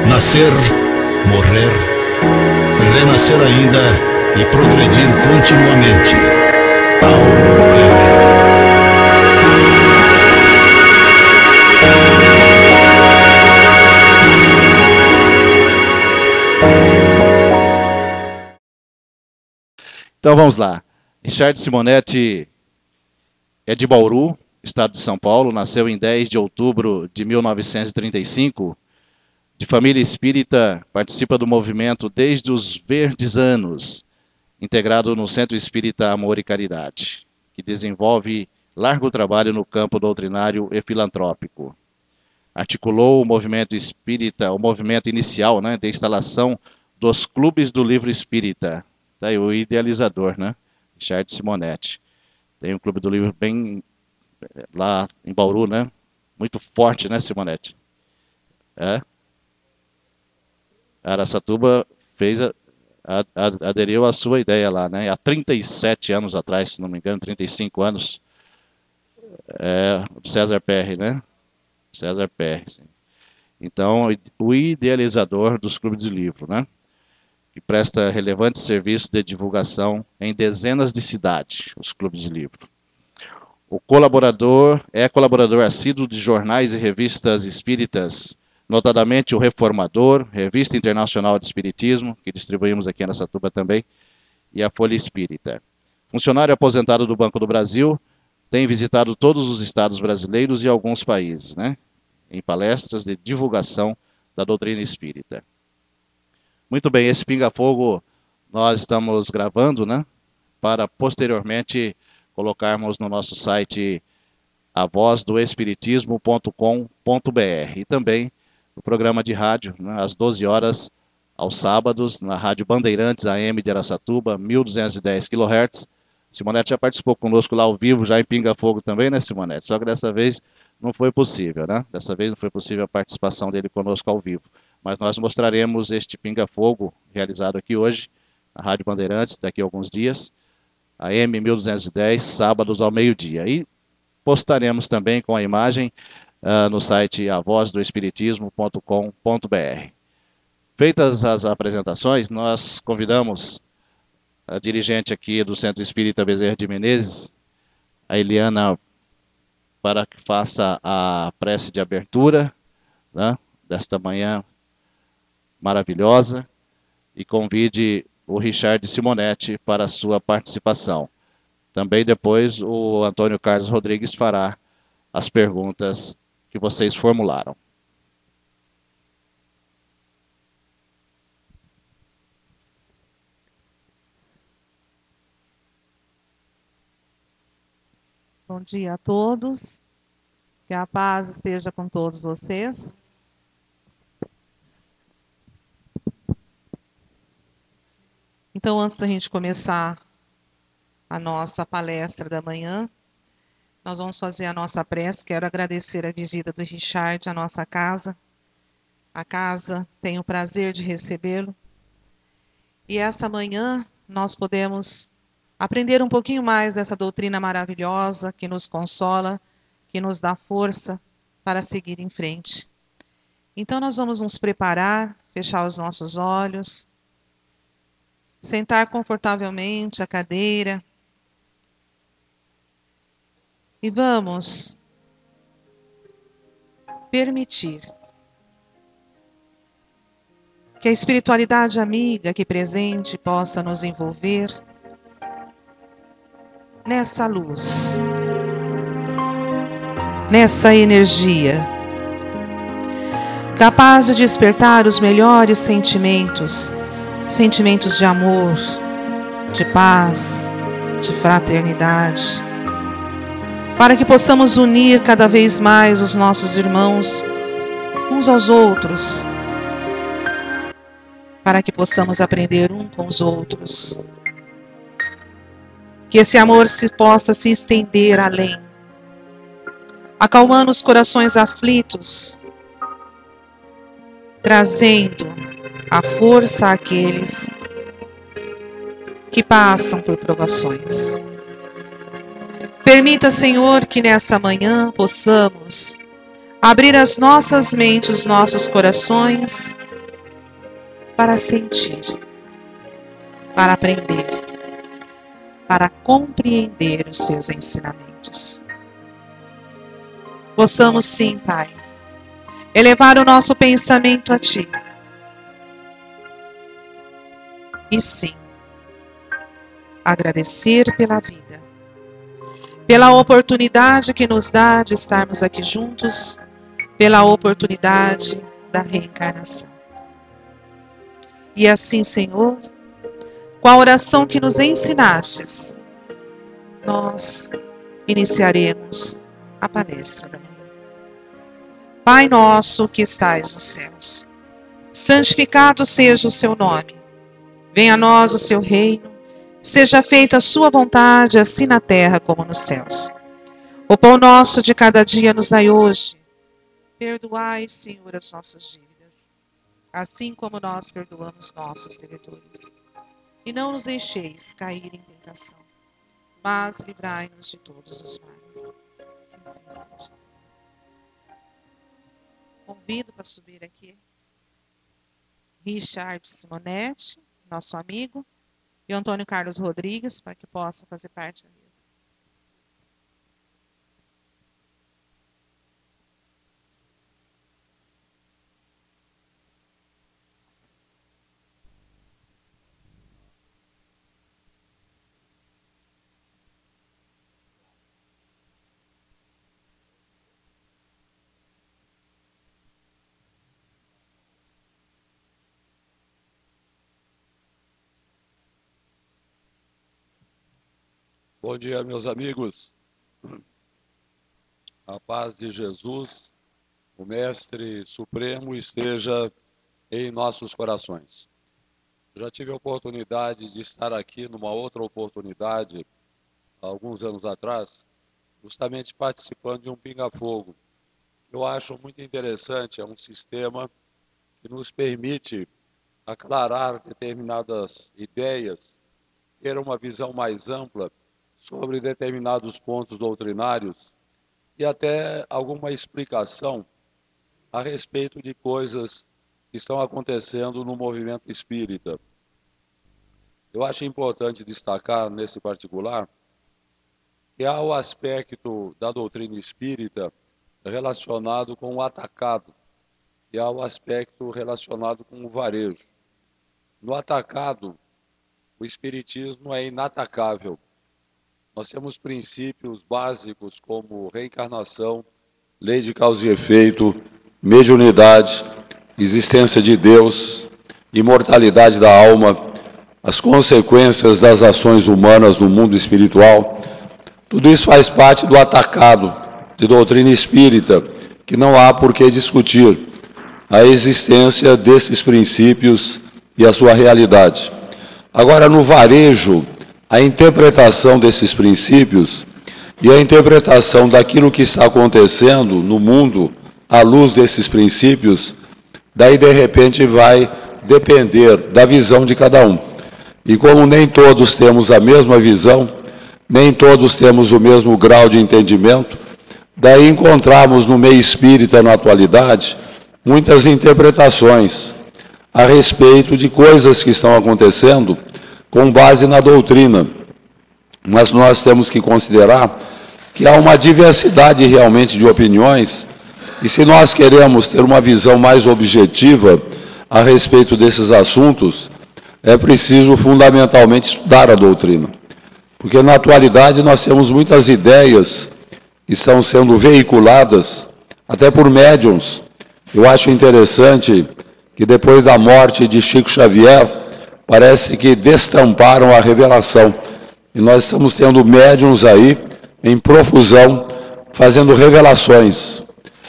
Nascer, morrer, renascer ainda e progredir continuamente. Então vamos lá. Richard Simonetti é de Bauru, estado de São Paulo, nasceu em 10 de outubro de 1935, de família espírita, participa do movimento desde os verdes anos, integrado no Centro Espírita Amor e Caridade, que desenvolve largo trabalho no campo doutrinário e filantrópico. Articulou o movimento espírita, o movimento inicial, né, de instalação dos clubes do livro espírita. Daí o idealizador, né, Richard Simonetti. Tem um clube do livro bem lá em Bauru, né? Muito forte, né, Simonetti? É. Araçatuba fez aderiu à sua ideia lá, né? Há 37 anos atrás, se não me engano, 35 anos. O César Perry, né? César Perry, sim. Então, o idealizador dos clubes de livro, né? Que presta relevante serviço de divulgação em dezenas de cidades, os clubes de livro. O colaborador assíduo de jornais e revistas espíritas, notadamente o Reformador, Revista Internacional de Espiritismo, que distribuímos aqui em Araçatuba também, e a Folha Espírita. Funcionário aposentado do Banco do Brasil, tem visitado todos os estados brasileiros e alguns países, né, em palestras de divulgação da doutrina espírita. Muito bem, esse Pinga Fogo nós estamos gravando, né, para posteriormente colocarmos no nosso site avozdoespiritismo.com.br e também no programa de rádio, né, às 12 horas aos sábados, na Rádio Bandeirantes AM de Araçatuba, 1210 kHz. Simonetti já participou conosco lá ao vivo, já em Pinga Fogo também, né, Simonetti? Só que dessa vez não foi possível, né? Dessa vez não foi possível a participação dele conosco ao vivo. Mas nós mostraremos este Pinga Fogo realizado aqui hoje, na Rádio Bandeirantes, daqui a alguns dias, AM 1210, sábados ao meio-dia. E postaremos também com a imagem no site avozdoespiritismo.com.br. Feitas as apresentações, nós convidamos a dirigente aqui do Centro Espírita Bezerra de Menezes, a Eliana, para que faça a prece de abertura, né, desta manhã maravilhosa, e convide o Richard Simonetti para a sua participação. Também depois o Antônio Carlos Rodrigues fará as perguntas que vocês formularam. Bom dia a todos, que a paz esteja com todos vocês. Então, antes da gente começar a nossa palestra da manhã, nós vamos fazer a nossa prece. Quero agradecer a visita do Richard à nossa casa. A casa tem o prazer de recebê-lo. E essa manhã nós podemos aprender um pouquinho mais dessa doutrina maravilhosa que nos consola, que nos dá força para seguir em frente. Então nós vamos nos preparar, fechar os nossos olhos, sentar confortavelmente a cadeira e vamos permitir que a espiritualidade amiga aqui presente possa nos envolver nessa luz, nessa energia, capaz de despertar os melhores sentimentos, sentimentos de amor, de paz, de fraternidade, para que possamos unir cada vez mais os nossos irmãos uns aos outros, para que possamos aprender um com os outros. Que esse amor possa se estender além, acalmando os corações aflitos, trazendo a força àqueles que passam por provações. Permita, Senhor, que nessa manhã possamos abrir as nossas mentes, os nossos corações, para sentir, para aprender, para compreender os seus ensinamentos. Possamos sim, Pai, elevar o nosso pensamento a Ti. E sim, agradecer pela vida, pela oportunidade que nos dá de estarmos aqui juntos, pela oportunidade da reencarnação. E assim, Senhor, com a oração que nos ensinastes, nós iniciaremos a palestra da manhã. Pai nosso que estais nos céus, santificado seja o seu nome. Venha a nós o seu reino, seja feita a sua vontade, assim na terra como nos céus. O pão nosso de cada dia nos dai hoje. Perdoai, Senhor, as nossas dívidas, assim como nós perdoamos nossos devedores. E não nos deixeis cair em tentação, mas livrai-nos de todos os males. Que assim seja. Convido para subir aqui Richard Simonetti, nosso amigo, e Antônio Carlos Rodrigues, para que possa fazer parte da mesa. Bom dia, meus amigos. A paz de Jesus, o Mestre Supremo, esteja em nossos corações. Eu já tive a oportunidade de estar aqui numa outra oportunidade, alguns anos atrás, justamente participando de um pinga-fogo. Eu acho muito interessante, é um sistema que nos permite aclarar determinadas ideias, ter uma visão mais ampla sobre determinados pontos doutrinários e até alguma explicação a respeito de coisas que estão acontecendo no movimento espírita. Eu acho importante destacar, nesse particular, que há o aspecto da doutrina espírita relacionado com o atacado, e há o aspecto relacionado com o varejo. No atacado, o espiritismo é inatacável. Nós temos princípios básicos como reencarnação, lei de causa e efeito, mediunidade, existência de Deus, imortalidade da alma, as consequências das ações humanas no mundo espiritual. Tudo isso faz parte do atacado de doutrina espírita, que não há por que discutir a existência desses princípios e a sua realidade. Agora, no varejo, a interpretação desses princípios e a interpretação daquilo que está acontecendo no mundo à luz desses princípios, daí de repente vai depender da visão de cada um. E como nem todos temos a mesma visão, nem todos temos o mesmo grau de entendimento, daí encontramos no meio espírita na atualidade muitas interpretações a respeito de coisas que estão acontecendo com base na doutrina, mas nós temos que considerar que há uma diversidade realmente de opiniões, e se nós queremos ter uma visão mais objetiva a respeito desses assuntos, é preciso fundamentalmente estudar a doutrina, porque na atualidade nós temos muitas ideias que estão sendo veiculadas, até por médiuns. Eu acho interessante que depois da morte de Chico Xavier, parece que destamparam a revelação. E nós estamos tendo médiuns aí, em profusão, fazendo revelações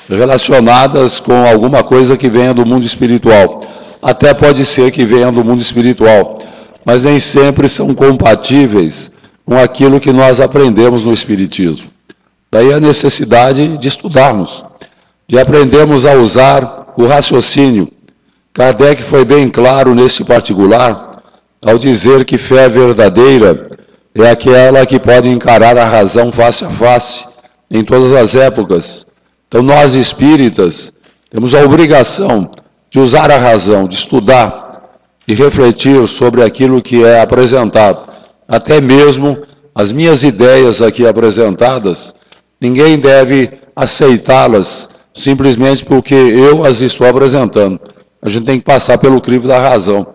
relacionadas com alguma coisa que venha do mundo espiritual. Até pode ser que venha do mundo espiritual, mas nem sempre são compatíveis com aquilo que nós aprendemos no Espiritismo. Daí a necessidade de estudarmos, de aprendermos a usar o raciocínio. Kardec foi bem claro nesse particular, ao dizer que fé verdadeira é aquela que pode encarar a razão face a face, em todas as épocas. Então nós espíritas temos a obrigação de usar a razão, de estudar, e refletir sobre aquilo que é apresentado. Até mesmo as minhas ideias aqui apresentadas, ninguém deve aceitá-las simplesmente porque eu as estou apresentando. A gente tem que passar pelo crivo da razão.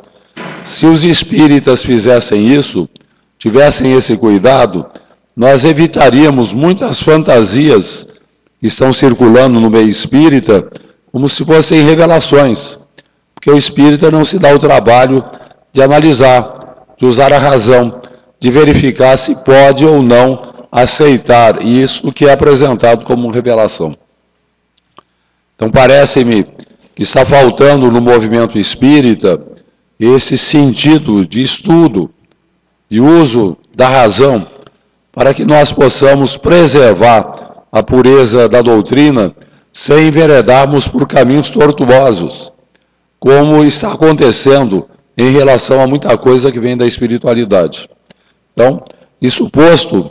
Se os espíritas fizessem isso, tivessem esse cuidado, nós evitaríamos muitas fantasias que estão circulando no meio espírita, como se fossem revelações, porque o espírita não se dá o trabalho de analisar, de usar a razão, de verificar se pode ou não aceitar isso que é apresentado como revelação. Então parece-me que está faltando no movimento espírita esse sentido de estudo, de uso da razão, para que nós possamos preservar a pureza da doutrina sem enveredarmos por caminhos tortuosos, como está acontecendo em relação a muita coisa que vem da espiritualidade. Então, isso posto,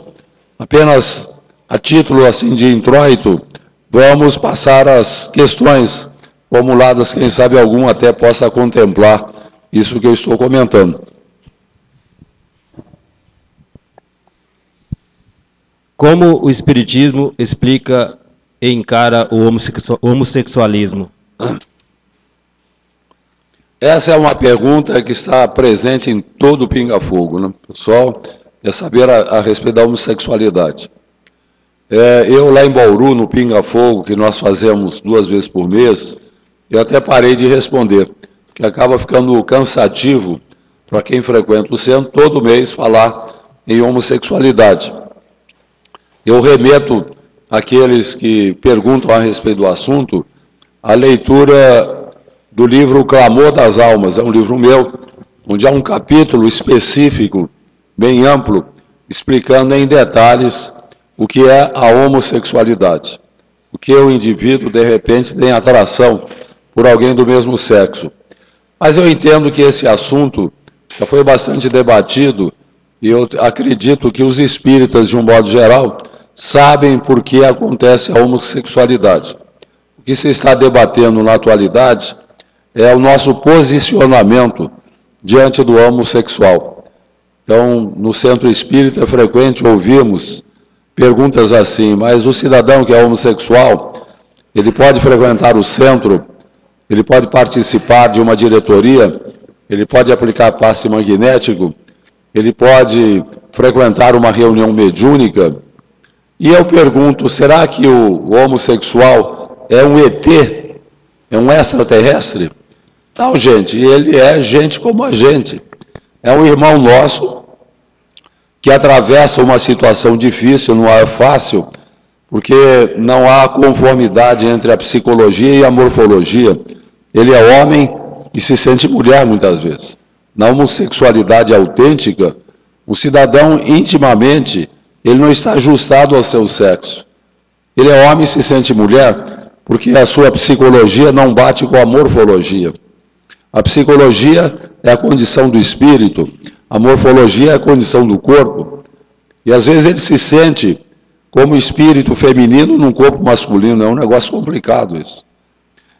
apenas a título assim de introito, vamos passar as questões formuladas, quem sabe algum até possa contemplar isso que eu estou comentando. Como o Espiritismo explica e encara o homossexualismo? Essa é uma pergunta que está presente em todo o Pinga Fogo, né? O pessoal quer saber a respeito da homossexualidade. Eu lá em Bauru, no Pinga Fogo, que nós fazemos 2 vezes por mês, eu até parei de responder, que acaba ficando cansativo para quem frequenta o centro todo mês falar em homossexualidade. Eu remeto àqueles que perguntam a respeito do assunto a leitura do livro Clamor das Almas, é um livro meu, onde há um capítulo específico, bem amplo, explicando em detalhes o que é a homossexualidade. O que o indivíduo, de repente, tem atração por alguém do mesmo sexo. Mas eu entendo que esse assunto já foi bastante debatido e eu acredito que os espíritas, de um modo geral, sabem por que acontece a homossexualidade. O que se está debatendo na atualidade é o nosso posicionamento diante do homossexual. Então, no centro espírita é frequente ouvirmos perguntas assim, mas o cidadão que é homossexual, ele pode frequentar o centro, ele pode participar de uma diretoria, ele pode aplicar passe magnético, ele pode frequentar uma reunião mediúnica. E eu pergunto, será que o homossexual é um ET? É um extraterrestre? Não, gente, ele é gente como a gente. É um irmão nosso que atravessa uma situação difícil, não é fácil, porque não há conformidade entre a psicologia e a morfologia. Ele é homem e se sente mulher muitas vezes. Na homossexualidade autêntica, o cidadão intimamente, ele não está ajustado ao seu sexo. Ele é homem e se sente mulher porque a sua psicologia não bate com a morfologia. A psicologia é a condição do espírito, a morfologia é a condição do corpo. E às vezes ele se sente como espírito feminino num corpo masculino, é um negócio complicado isso.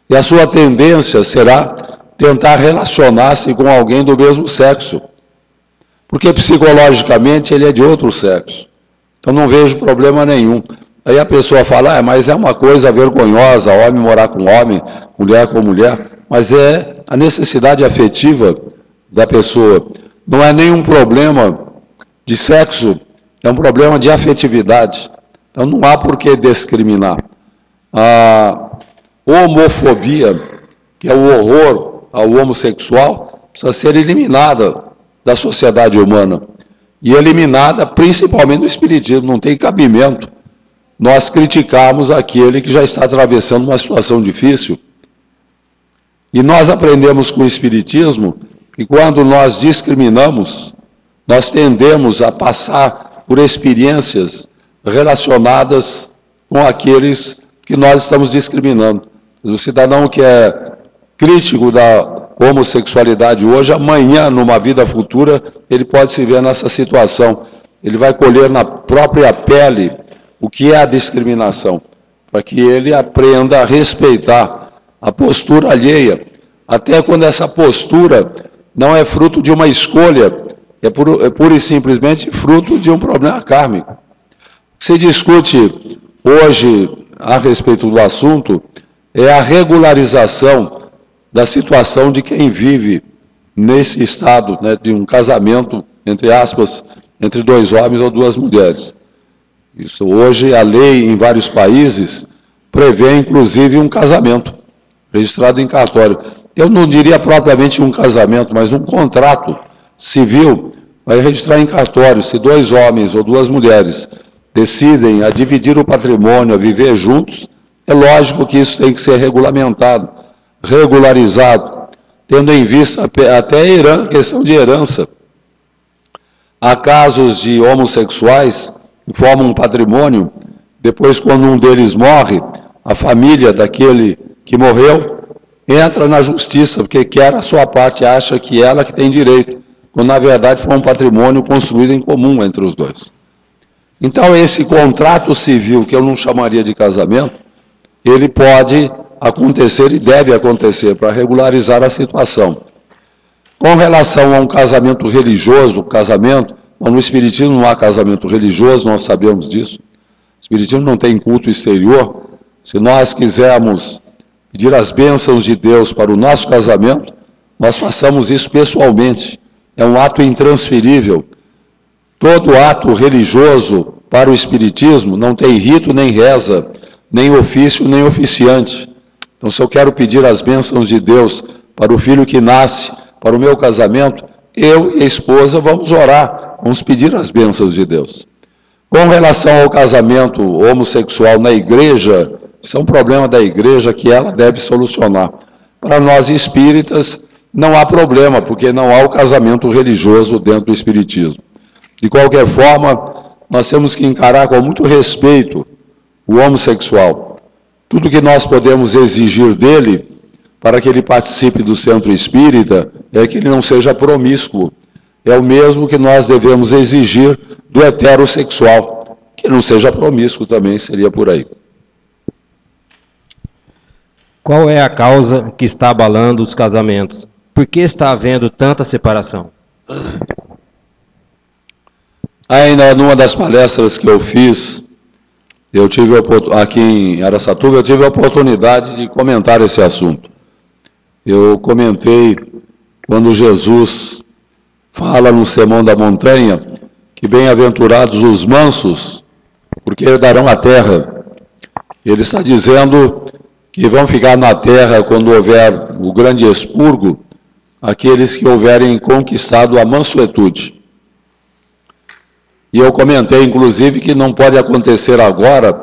E a sua tendência será tentar relacionar-se com alguém do mesmo sexo, porque psicologicamente ele é de outro sexo. Então não vejo problema nenhum. Aí a pessoa fala, mas é uma coisa vergonhosa, homem morar com homem, mulher com mulher, mas é a necessidade afetiva da pessoa. Não é nenhum problema de sexo, é um problema de afetividade. Então não há por que discriminar. A homofobia, que é o horror ao homossexual, precisa ser eliminada da sociedade humana. E eliminada principalmente no espiritismo, não tem cabimento nós criticarmos aquele que já está atravessando uma situação difícil. E nós aprendemos com o espiritismo que quando nós discriminamos, nós tendemos a passar por experiências relacionadas com aqueles que nós estamos discriminando. O cidadão que é crítico da homossexualidade hoje, amanhã, numa vida futura, ele pode se ver nessa situação. Ele vai colher na própria pele o que é a discriminação, para que ele aprenda a respeitar a postura alheia, até quando essa postura não é fruto de uma escolha, é pura e simplesmente fruto de um problema kármico. O que se discute hoje a respeito do assunto é a regularização da situação de quem vive nesse estado, né, de um casamento, entre aspas, entre dois homens ou duas mulheres. Isso, hoje a lei em vários países prevê inclusive um casamento registrado em cartório. Eu não diria propriamente um casamento, mas um contrato civil vai registrar em cartório. Se dois homens ou duas mulheres decidem a dividir o patrimônio, a viver juntos, é lógico que isso tem que ser regulamentado, regularizado, tendo em vista até a questão de herança. Há casos de homossexuais que formam um patrimônio, depois quando um deles morre, a família daquele que morreu entra na justiça, porque quer a sua parte, acha que ela que tem direito, quando na verdade foi um patrimônio construído em comum entre os dois. Então esse contrato civil, que eu não chamaria de casamento, ele pode acontecer e deve acontecer para regularizar a situação. Com relação a um casamento religioso, no Espiritismo não há casamento religioso, nós sabemos disso. O Espiritismo não tem culto exterior. Se nós quisermos pedir as bênçãos de Deus para o nosso casamento, nós façamos isso pessoalmente. É um ato intransferível. Todo ato religioso para o Espiritismo não tem rito nem reza, nem ofício nem oficiante. Então, se eu quero pedir as bênçãos de Deus para o filho que nasce, para o meu casamento, eu e a esposa vamos orar, vamos pedir as bênçãos de Deus. Com relação ao casamento homossexual na igreja, isso é um problema da igreja que ela deve solucionar. Para nós espíritas, não há problema, porque não há o casamento religioso dentro do espiritismo. De qualquer forma, nós temos que encarar com muito respeito o homossexual. Tudo que nós podemos exigir dele, para que ele participe do centro espírita, é que ele não seja promíscuo. É o mesmo que nós devemos exigir do heterossexual, que não seja promíscuo também, seria por aí. Qual é a causa que está abalando os casamentos? Por que está havendo tanta separação? Ainda numa das palestras que eu fiz, aqui em Araçatuba, eu tive a oportunidade de comentar esse assunto. Eu comentei quando Jesus fala no Sermão da Montanha que bem-aventurados os mansos, porque herdarão a terra. Ele está dizendo que vão ficar na terra quando houver o grande expurgo, aqueles que houverem conquistado a mansuetude. E eu comentei, inclusive, que não pode acontecer agora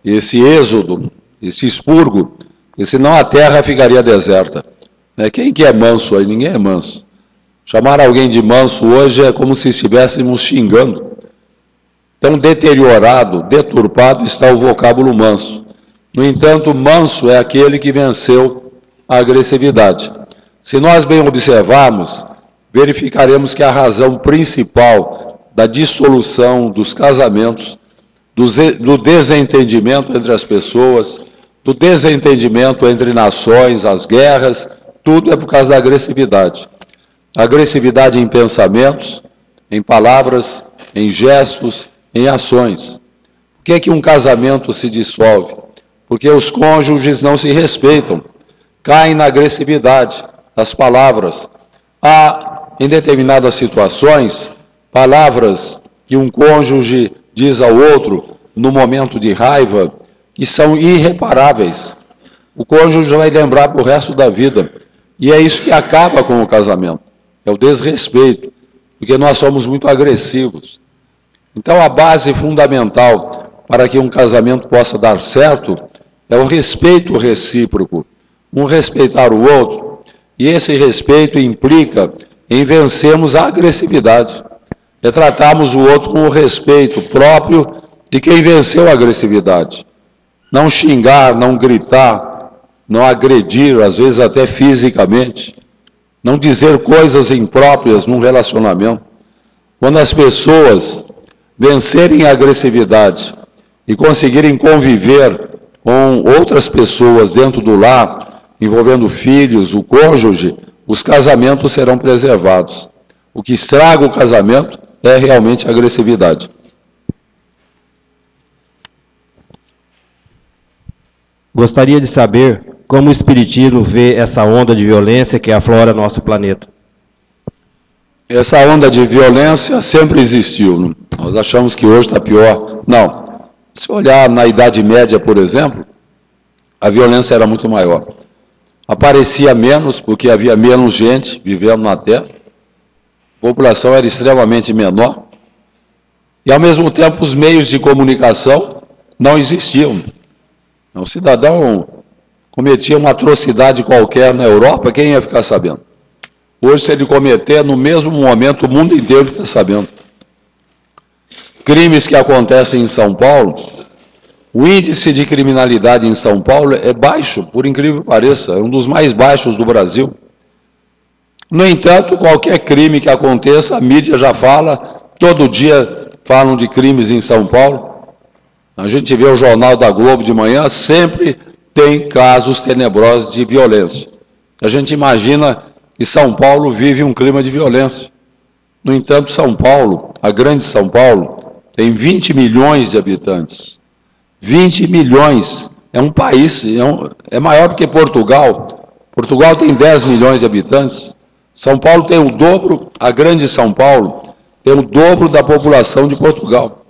esse êxodo, esse expurgo, porque senão a terra ficaria deserta. Quem que é manso aí? Ninguém é manso. Chamar alguém de manso hoje é como se estivéssemos xingando. Tão deteriorado, deturpado está o vocábulo manso. No entanto, manso é aquele que venceu a agressividade. Se nós bem observarmos, verificaremos que a razão principal da dissolução dos casamentos, do desentendimento entre as pessoas, do desentendimento entre nações, as guerras, tudo é por causa da agressividade. Agressividade em pensamentos, em palavras, em gestos, em ações. Por que é que um casamento se dissolve? Porque os cônjuges não se respeitam, caem na agressividade das palavras. Há, em determinadas situações, palavras que um cônjuge diz ao outro no momento de raiva que são irreparáveis. O cônjuge vai lembrar para o resto da vida. E é isso que acaba com o casamento. É o desrespeito, porque nós somos muito agressivos. Então, a base fundamental para que um casamento possa dar certo é o respeito recíproco. Um respeitar o outro. E esse respeito implica em vencermos a agressividade. É tratarmos o outro com o respeito próprio de quem venceu a agressividade. Não xingar, não gritar, não agredir, às vezes até fisicamente. Não dizer coisas impróprias num relacionamento. Quando as pessoas vencerem a agressividade e conseguirem conviver com outras pessoas dentro do lar, envolvendo filhos, o cônjuge, os casamentos serão preservados. O que estraga o casamento é realmente a agressividade. Gostaria de saber como o Espiritismo vê essa onda de violência que aflora nosso planeta. Essa onda de violência sempre existiu. Né? Nós achamos que hoje está pior. Não. Se olhar na Idade Média, por exemplo, a violência era muito maior. Aparecia menos, porque havia menos gente vivendo na Terra. A população era extremamente menor. E, ao mesmo tempo, os meios de comunicação não existiam. Um cidadão cometia uma atrocidade qualquer na Europa, quem ia ficar sabendo? Hoje, se ele cometer, no mesmo momento, o mundo inteiro fica sabendo. Crimes que acontecem em São Paulo, o índice de criminalidade em São Paulo é baixo, por incrível que pareça, é um dos mais baixos do Brasil. No entanto, qualquer crime que aconteça, a mídia já fala, todo dia falam de crimes em São Paulo. A gente vê o Jornal da Globo de manhã, sempre tem casos tenebrosos de violência. A gente imagina que São Paulo vive um clima de violência. No entanto, São Paulo, a grande São Paulo, tem 20 milhões de habitantes. 20 milhões. É um país, é maior do que Portugal. Portugal tem 10 milhões de habitantes. São Paulo tem o dobro, a grande São Paulo tem o dobro da população de Portugal.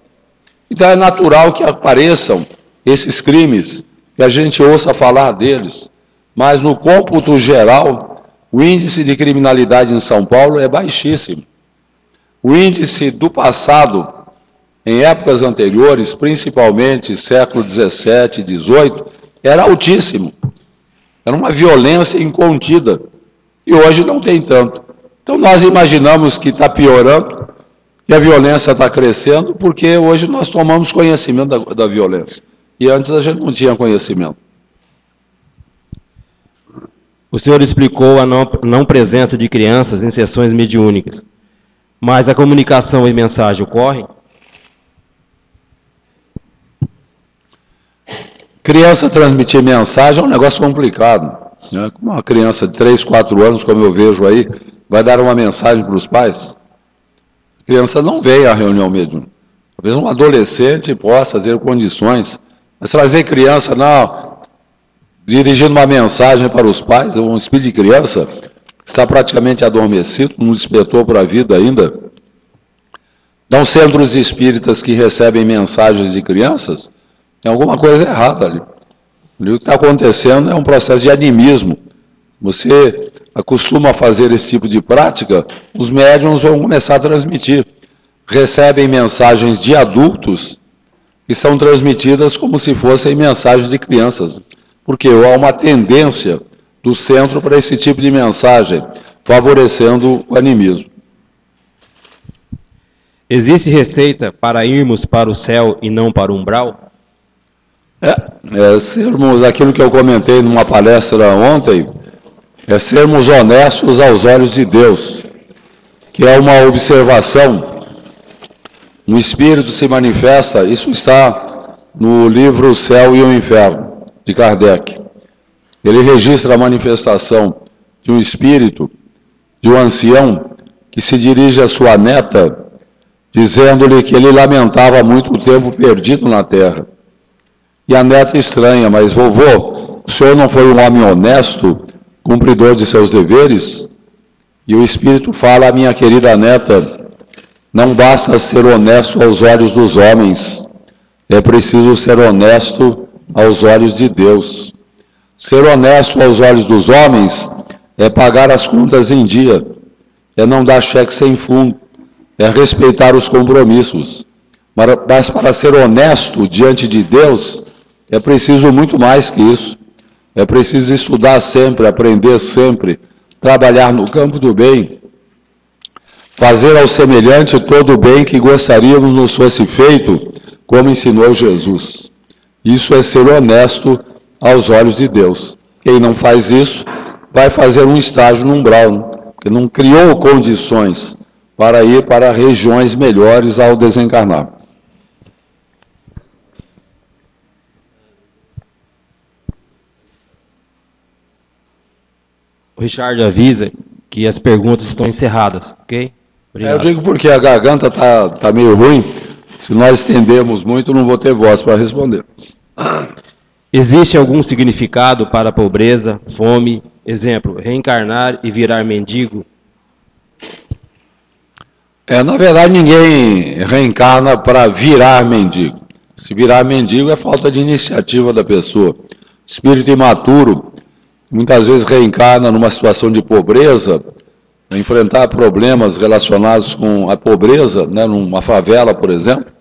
Então é natural que apareçam esses crimes, que a gente ouça falar deles, mas no cômputo geral, o índice de criminalidade em São Paulo é baixíssimo. O índice do passado, em épocas anteriores, principalmente século XVII, XVIII, era altíssimo. Era uma violência incontida. E hoje não tem tanto. Então nós imaginamos que está piorando, que a violência está crescendo, porque hoje nós tomamos conhecimento da violência. E antes a gente não tinha conhecimento. O senhor explicou a não presença de crianças em sessões mediúnicas, mas a comunicação e mensagem ocorrem? Criança transmitir mensagem é um negócio complicado. Né? Como uma criança de 3, 4 anos, como eu vejo aí, vai dar uma mensagem para os pais? A criança não veio à reunião mediúnica. Talvez um adolescente possa ter condições, mas trazer criança, não, dirigindo uma mensagem para os pais, um espírito de criança que está praticamente adormecido, não despertou para a vida ainda. Não centros espíritas que recebem mensagens de crianças, tem alguma coisa errada ali. O que está acontecendo é um processo de animismo. Você acostuma a fazer esse tipo de prática, os médiuns vão começar a transmitir. Recebem mensagens de adultos que são transmitidas como se fossem mensagens de crianças. Porque há uma tendência do centro para esse tipo de mensagem, favorecendo o animismo. Existe receita para irmos para o céu e não para o umbral? Sermos aquilo que eu comentei numa palestra ontem, é sermos honestos aos olhos de Deus, que é uma observação. No Espírito se manifesta, isso está no livro O Céu e o Inferno, de Kardec. Ele registra a manifestação de um espírito, de um ancião, que se dirige à sua neta, dizendo-lhe que ele lamentava muito o tempo perdido na terra. E a neta estranha, mas vovô, o senhor não foi um homem honesto, cumpridor de seus deveres? E o Espírito fala à minha querida neta, não basta ser honesto aos olhos dos homens, é preciso ser honesto aos olhos de Deus. Ser honesto aos olhos dos homens é pagar as contas em dia, é não dar cheque sem fundo, é respeitar os compromissos. Mas para ser honesto diante de Deus, é preciso muito mais que isso. É preciso estudar sempre, aprender sempre, trabalhar no campo do bem, fazer ao semelhante todo o bem que gostaríamos nos fosse feito, como ensinou Jesus. Isso é ser honesto aos olhos de Deus. Quem não faz isso, vai fazer um estágio no umbral, porque não criou condições para ir para regiões melhores ao desencarnar. O Richard avisa que as perguntas estão encerradas, ok? Obrigado. Eu digo porque a garganta tá meio ruim. Se nós estendermos muito, não vou ter voz para responder. Existe algum significado para a pobreza, fome, exemplo, reencarnar e virar mendigo? Na verdade, ninguém reencarna para virar mendigo. Se virar mendigo é falta de iniciativa da pessoa. Espírito imaturo, muitas vezes reencarna numa situação de pobreza, enfrentar problemas relacionados com a pobreza, né, numa favela, por exemplo.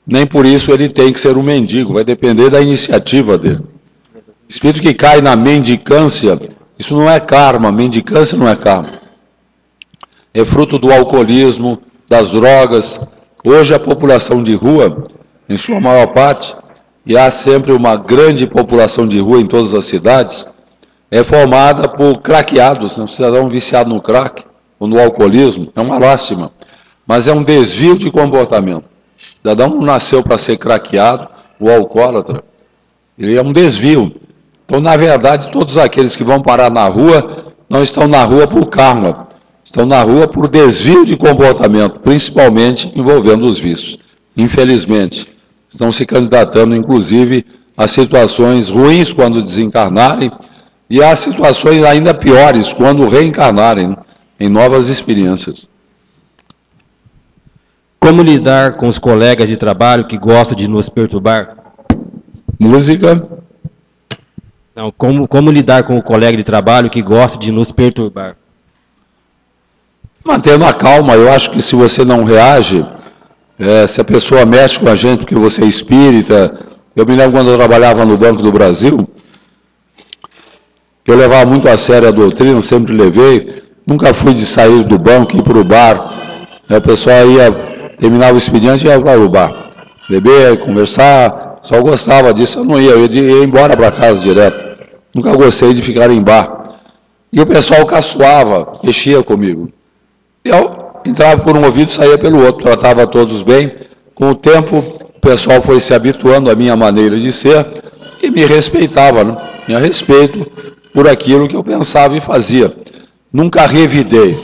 Nem por isso ele tem que ser um mendigo, vai depender da iniciativa dele. Espírito que cai na mendicância, isso não é karma, mendicância não é karma. É fruto do alcoolismo, das drogas. Hoje a população de rua, em sua maior parte, e há sempre uma grande população de rua em todas as cidades, é formada por craqueados, um cidadão viciado no crack ou no alcoolismo, é uma lástima, mas é um desvio de comportamento. O cidadão não nasceu para ser craqueado ou alcoólatra, ele é um desvio. Então, na verdade, todos aqueles que vão parar na rua não estão na rua por karma, estão na rua por desvio de comportamento, principalmente envolvendo os vícios. Infelizmente, estão se candidatando, inclusive, a situações ruins quando desencarnarem e a situações ainda piores quando reencarnarem em novas experiências. Como lidar com os colegas de trabalho que gostam de nos perturbar? Música. Não, como lidar com o colega de trabalho que gosta de nos perturbar? Mantendo a calma, eu acho que se você não reage, se a pessoa mexe com a gente porque você é espírita, eu me lembro quando eu trabalhava no Banco do Brasil, eu levava muito a sério a doutrina, sempre levei, nunca fui de sair do banco e ir para o bar, a pessoa terminava o expediente e ia para o bar, beber, conversar, só gostava disso, eu não ia, eu ia embora para casa direto, nunca gostei de ficar em bar. E o pessoal caçoava, mexia comigo. Eu entrava por um ouvido e saía pelo outro, tratava todos bem. Com o tempo, o pessoal foi se habituando à minha maneira de ser e me respeitava, né? Tinha respeito por aquilo que eu pensava e fazia. Nunca revidei,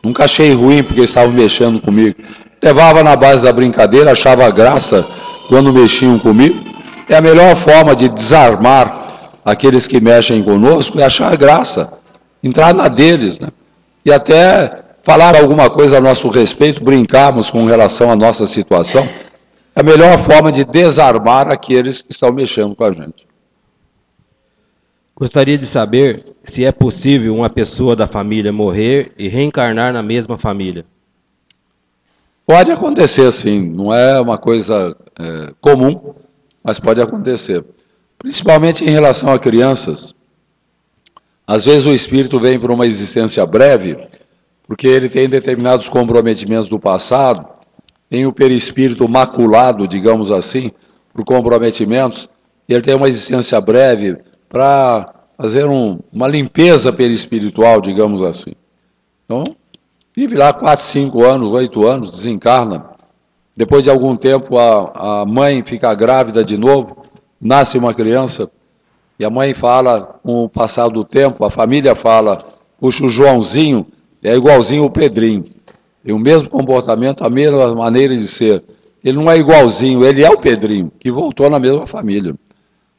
nunca achei ruim porque estavam mexendo comigo. Levava na base da brincadeira, achava graça quando mexiam comigo. É a melhor forma de desarmar aqueles que mexem conosco, é achar graça, entrar na deles, né? E até falar alguma coisa a nosso respeito, brincarmos com relação à nossa situação, é a melhor forma de desarmar aqueles que estão mexendo com a gente. Gostaria de saber se é possível uma pessoa da família morrer e reencarnar na mesma família. Pode acontecer, sim, não é uma coisa comum, mas pode acontecer. Principalmente em relação a crianças. Às vezes o espírito vem por uma existência breve, porque ele tem determinados comprometimentos do passado, tem o perispírito maculado, digamos assim, por comprometimentos, e ele tem uma existência breve para fazer uma limpeza perispiritual, digamos assim. Então, vive lá 4, 5 anos, 8 anos, desencarna. Depois de algum tempo, a mãe fica grávida de novo, nasce uma criança, e a mãe fala, com o passar do tempo, a família fala, puxa, o Joãozinho é igualzinho o Pedrinho. Tem o mesmo comportamento, a mesma maneira de ser. Ele não é igualzinho, ele é o Pedrinho, que voltou na mesma família.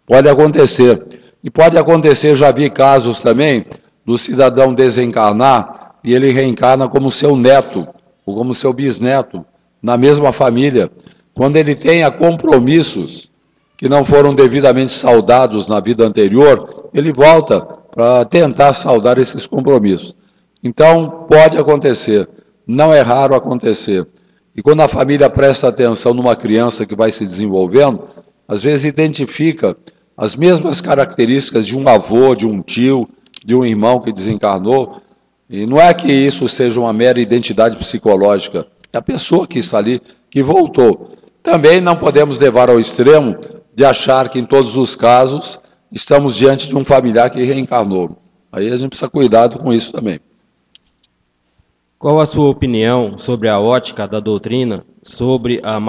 Pode acontecer. E pode acontecer, já vi casos também, do cidadão desencarnar e ele reencarna como seu neto, ou como seu bisneto, na mesma família, quando ele tenha compromissos que não foram devidamente saudados na vida anterior, ele volta para tentar saldar esses compromissos. Então, pode acontecer, não é raro acontecer. E quando a família presta atenção numa criança que vai se desenvolvendo, às vezes identifica as mesmas características de um avô, de um tio, de um irmão que desencarnou, e não é que isso seja uma mera identidade psicológica, é a pessoa que está ali, que voltou. Também não podemos levar ao extremo de achar que em todos os casos estamos diante de um familiar que reencarnou. Aí a gente precisa cuidado com isso também. Qual a sua opinião sobre a ótica da doutrina sobre a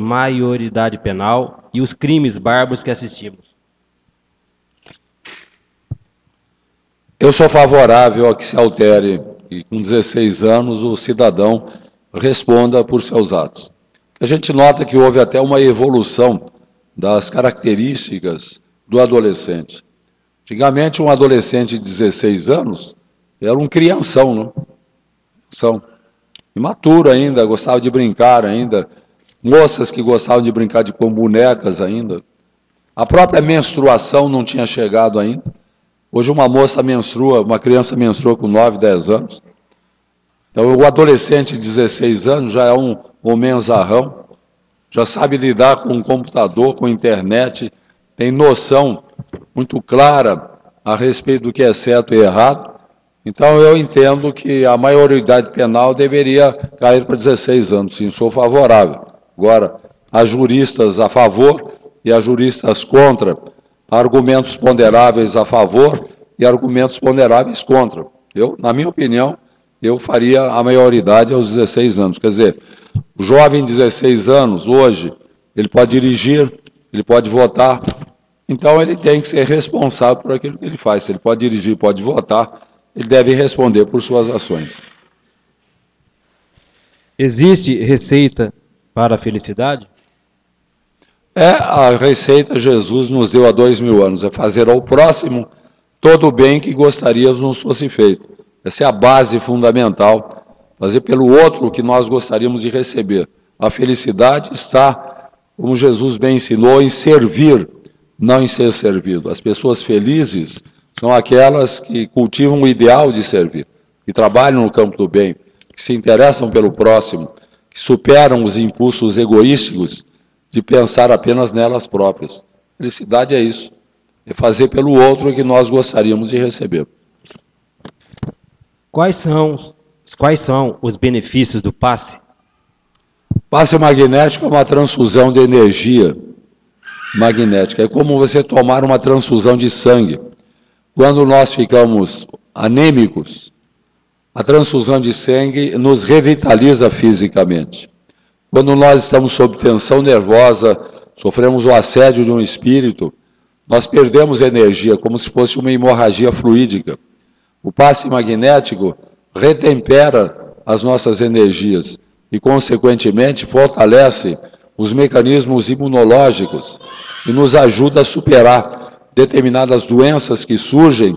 maioridade penal e os crimes bárbaros que assistimos? Eu sou favorável a que se altere e com 16 anos o cidadão responda por seus atos. A gente nota que houve até uma evolução das características do adolescente. Antigamente, um adolescente de 16 anos era um crianção, não? Imaturo ainda, gostava de brincar ainda, moças que gostavam de brincar com bonecas ainda. A própria menstruação não tinha chegado ainda. Hoje uma moça menstrua, uma criança menstrua com 9, 10 anos. Então o adolescente de 16 anos já é um homenzarrão, já sabe lidar com o computador, com a internet, tem noção muito clara a respeito do que é certo e errado. Então eu entendo que a maioridade penal deveria cair para 16 anos, sim, sou favorável. Agora, há juristas a favor e há juristas contra, há argumentos ponderáveis a favor e argumentos ponderáveis contra. Eu, na minha opinião, eu faria a maioridade aos 16 anos. Quer dizer, o jovem de 16 anos, hoje, ele pode dirigir, ele pode votar, então ele tem que ser responsável por aquilo que ele faz. Se ele pode dirigir, pode votar, ele deve responder por suas ações. Existe receita para a felicidade? A receita Jesus nos deu há 2000 anos, é fazer ao próximo todo o bem que gostaríamos nos fosse feito. Essa é a base fundamental, fazer pelo outro o que nós gostaríamos de receber. A felicidade está, como Jesus bem ensinou, em servir, não em ser servido. As pessoas felizes são aquelas que cultivam o ideal de servir, que trabalham no campo do bem, que se interessam pelo próximo, que superam os impulsos egoísticos de pensar apenas nelas próprias. Felicidade é isso, é fazer pelo outro o que nós gostaríamos de receber. Quais são os benefícios do passe? Passe magnético é uma transfusão de energia magnética. É como você tomar uma transfusão de sangue. Quando nós ficamos anêmicos, a transfusão de sangue nos revitaliza fisicamente. Quando nós estamos sob tensão nervosa, sofremos o assédio de um espírito, nós perdemos energia, como se fosse uma hemorragia fluídica. O passe magnético retempera as nossas energias e, consequentemente, fortalece os mecanismos imunológicos e nos ajuda a superar determinadas doenças que surgem,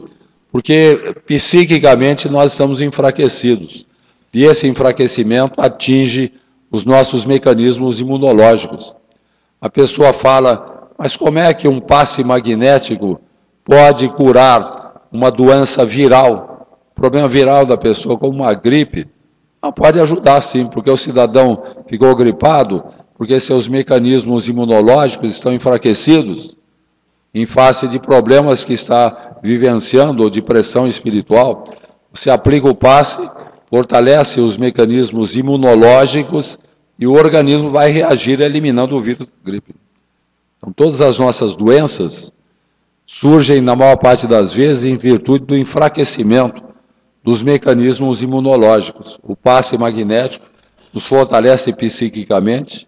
porque psiquicamente nós estamos enfraquecidos. E esse enfraquecimento atinge os nossos mecanismos imunológicos. A pessoa fala, mas como é que um passe magnético pode curar uma doença viral, problema viral da pessoa, como uma gripe? Não, pode ajudar sim, porque o cidadão ficou gripado, porque seus mecanismos imunológicos estão enfraquecidos, em face de problemas que está vivenciando, ou de pressão espiritual. Você aplica o passe, fortalece os mecanismos imunológicos e o organismo vai reagir eliminando o vírus da gripe. Então, todas as nossas doenças surgem, na maior parte das vezes, em virtude do enfraquecimento dos mecanismos imunológicos. O passe magnético nos fortalece psiquicamente,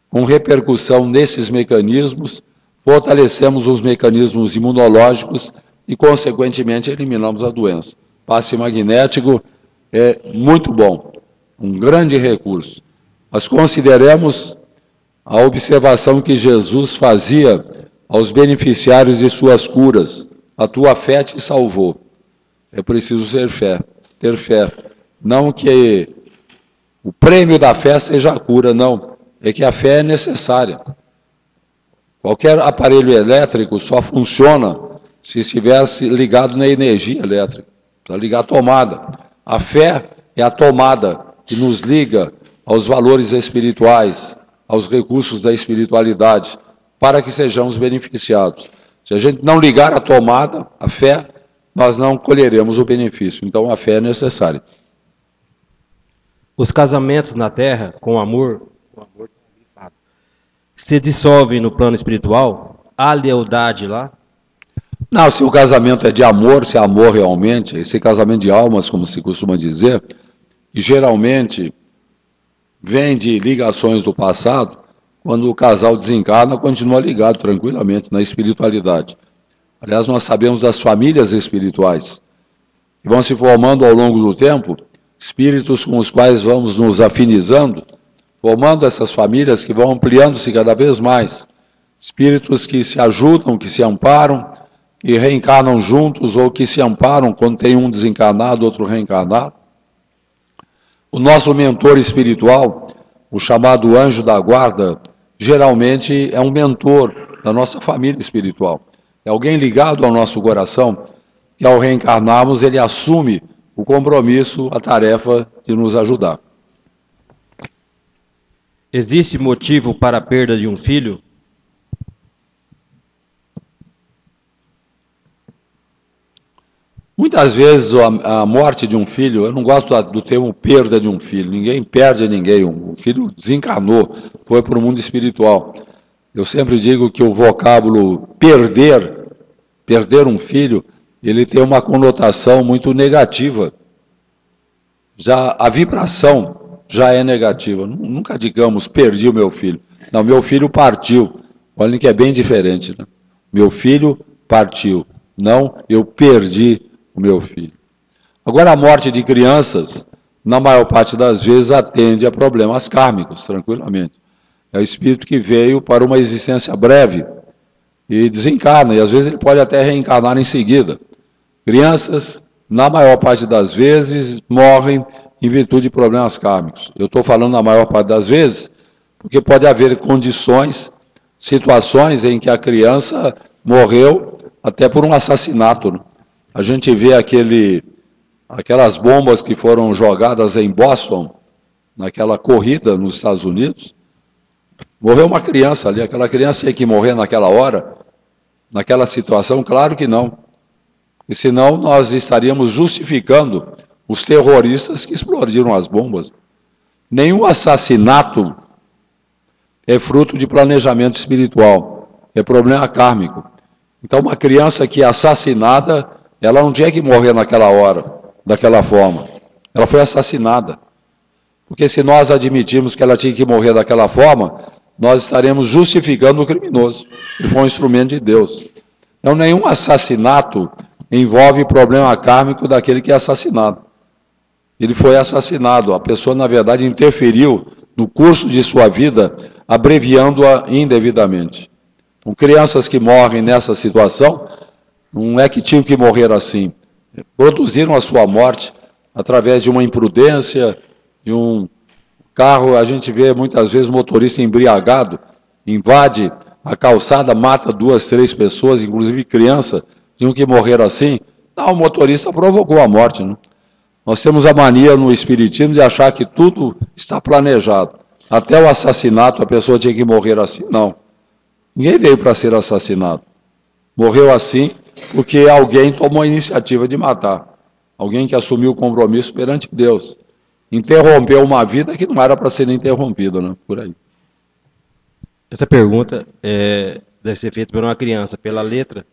com repercussão nesses mecanismos, fortalecemos os mecanismos imunológicos e, consequentemente, eliminamos a doença. Passe magnético é muito bom, um grande recurso. Mas consideremos a observação que Jesus fazia aos beneficiários de suas curas. A tua fé te salvou. É preciso ter fé. Não que o prêmio da fé seja a cura, não. É que a fé é necessária. Qualquer aparelho elétrico só funciona se estivesse ligado na energia elétrica. Para ligar a tomada. A fé é a tomada que nos liga aos valores espirituais, aos recursos da espiritualidade, para que sejamos beneficiados. Se a gente não ligar a tomada, a fé, nós não colheremos o benefício. Então a fé é necessária. Os casamentos na Terra, com amor se dissolvem no plano espiritual? Há lealdade lá? Não, se o casamento é de amor, se é amor realmente, esse casamento de almas, como se costuma dizer, e geralmente vem de ligações do passado, quando o casal desencarna, continua ligado tranquilamente na espiritualidade. Aliás, nós sabemos das famílias espirituais, que vão se formando ao longo do tempo, espíritos com os quais vamos nos afinizando, formando essas famílias que vão ampliando-se cada vez mais. Espíritos que se ajudam, que se amparam, que reencarnam juntos ou que se amparam quando tem um desencarnado, outro reencarnado. O nosso mentor espiritual, o chamado anjo da guarda, geralmente é um mentor da nossa família espiritual. É alguém ligado ao nosso coração, que ao reencarnarmos ele assume o compromisso, a tarefa de nos ajudar. Existe motivo para a perda de um filho? Muitas vezes a morte de um filho, eu não gosto do termo perda de um filho, ninguém perde ninguém, um filho desencarnou, foi para o mundo espiritual. Eu sempre digo que o vocábulo perder um filho, ele tem uma conotação muito negativa. Já a vibração já é negativa. Nunca digamos, perdi o meu filho. Não, meu filho partiu. Olhem que é bem diferente, né? Meu filho partiu. Não, eu perdi o meu filho. Agora, a morte de crianças, na maior parte das vezes, atende a problemas kármicos, tranquilamente. É o espírito que veio para uma existência breve e desencarna, e às vezes ele pode até reencarnar em seguida. Crianças, na maior parte das vezes, morrem em virtude de problemas kármicos. Eu estou falando na maior parte das vezes, porque pode haver condições, situações em que a criança morreu até por um assassinato, né? A gente vê aquelas bombas que foram jogadas em Boston, naquela corrida nos Estados Unidos. Morreu uma criança ali, aquela criança tinha que morrer naquela hora, naquela situação? Claro que não. E senão nós estaríamos justificando os terroristas que explodiram as bombas. Nenhum assassinato é fruto de planejamento espiritual, é problema kármico. Então uma criança que é assassinada, ela não tinha que morrer naquela hora, daquela forma. Ela foi assassinada. Porque se nós admitirmos que ela tinha que morrer daquela forma, nós estaremos justificando o criminoso, que foi um instrumento de Deus. Então nenhum assassinato envolve problema kármico daquele que é assassinado. Ele foi assassinado, a pessoa na verdade interferiu no curso de sua vida, abreviando-a indevidamente. Com crianças que morrem nessa situação, não é que tinham que morrer assim, produziram a sua morte através de uma imprudência, de um carro. A gente vê muitas vezes o motorista embriagado, invade a calçada, mata 2, 3 pessoas, inclusive criança, tinham que morrer assim. Não, o motorista provocou a morte, né? Nós temos a mania no espiritismo de achar que tudo está planejado. Até o assassinato a pessoa tinha que morrer assim. Não. Ninguém veio para ser assassinado. Morreu assim porque alguém tomou a iniciativa de matar. Alguém que assumiu o compromisso perante Deus. Interrompeu uma vida que não era para ser interrompida, né? Por aí. Essa pergunta deve ser feita por uma criança, pela letra.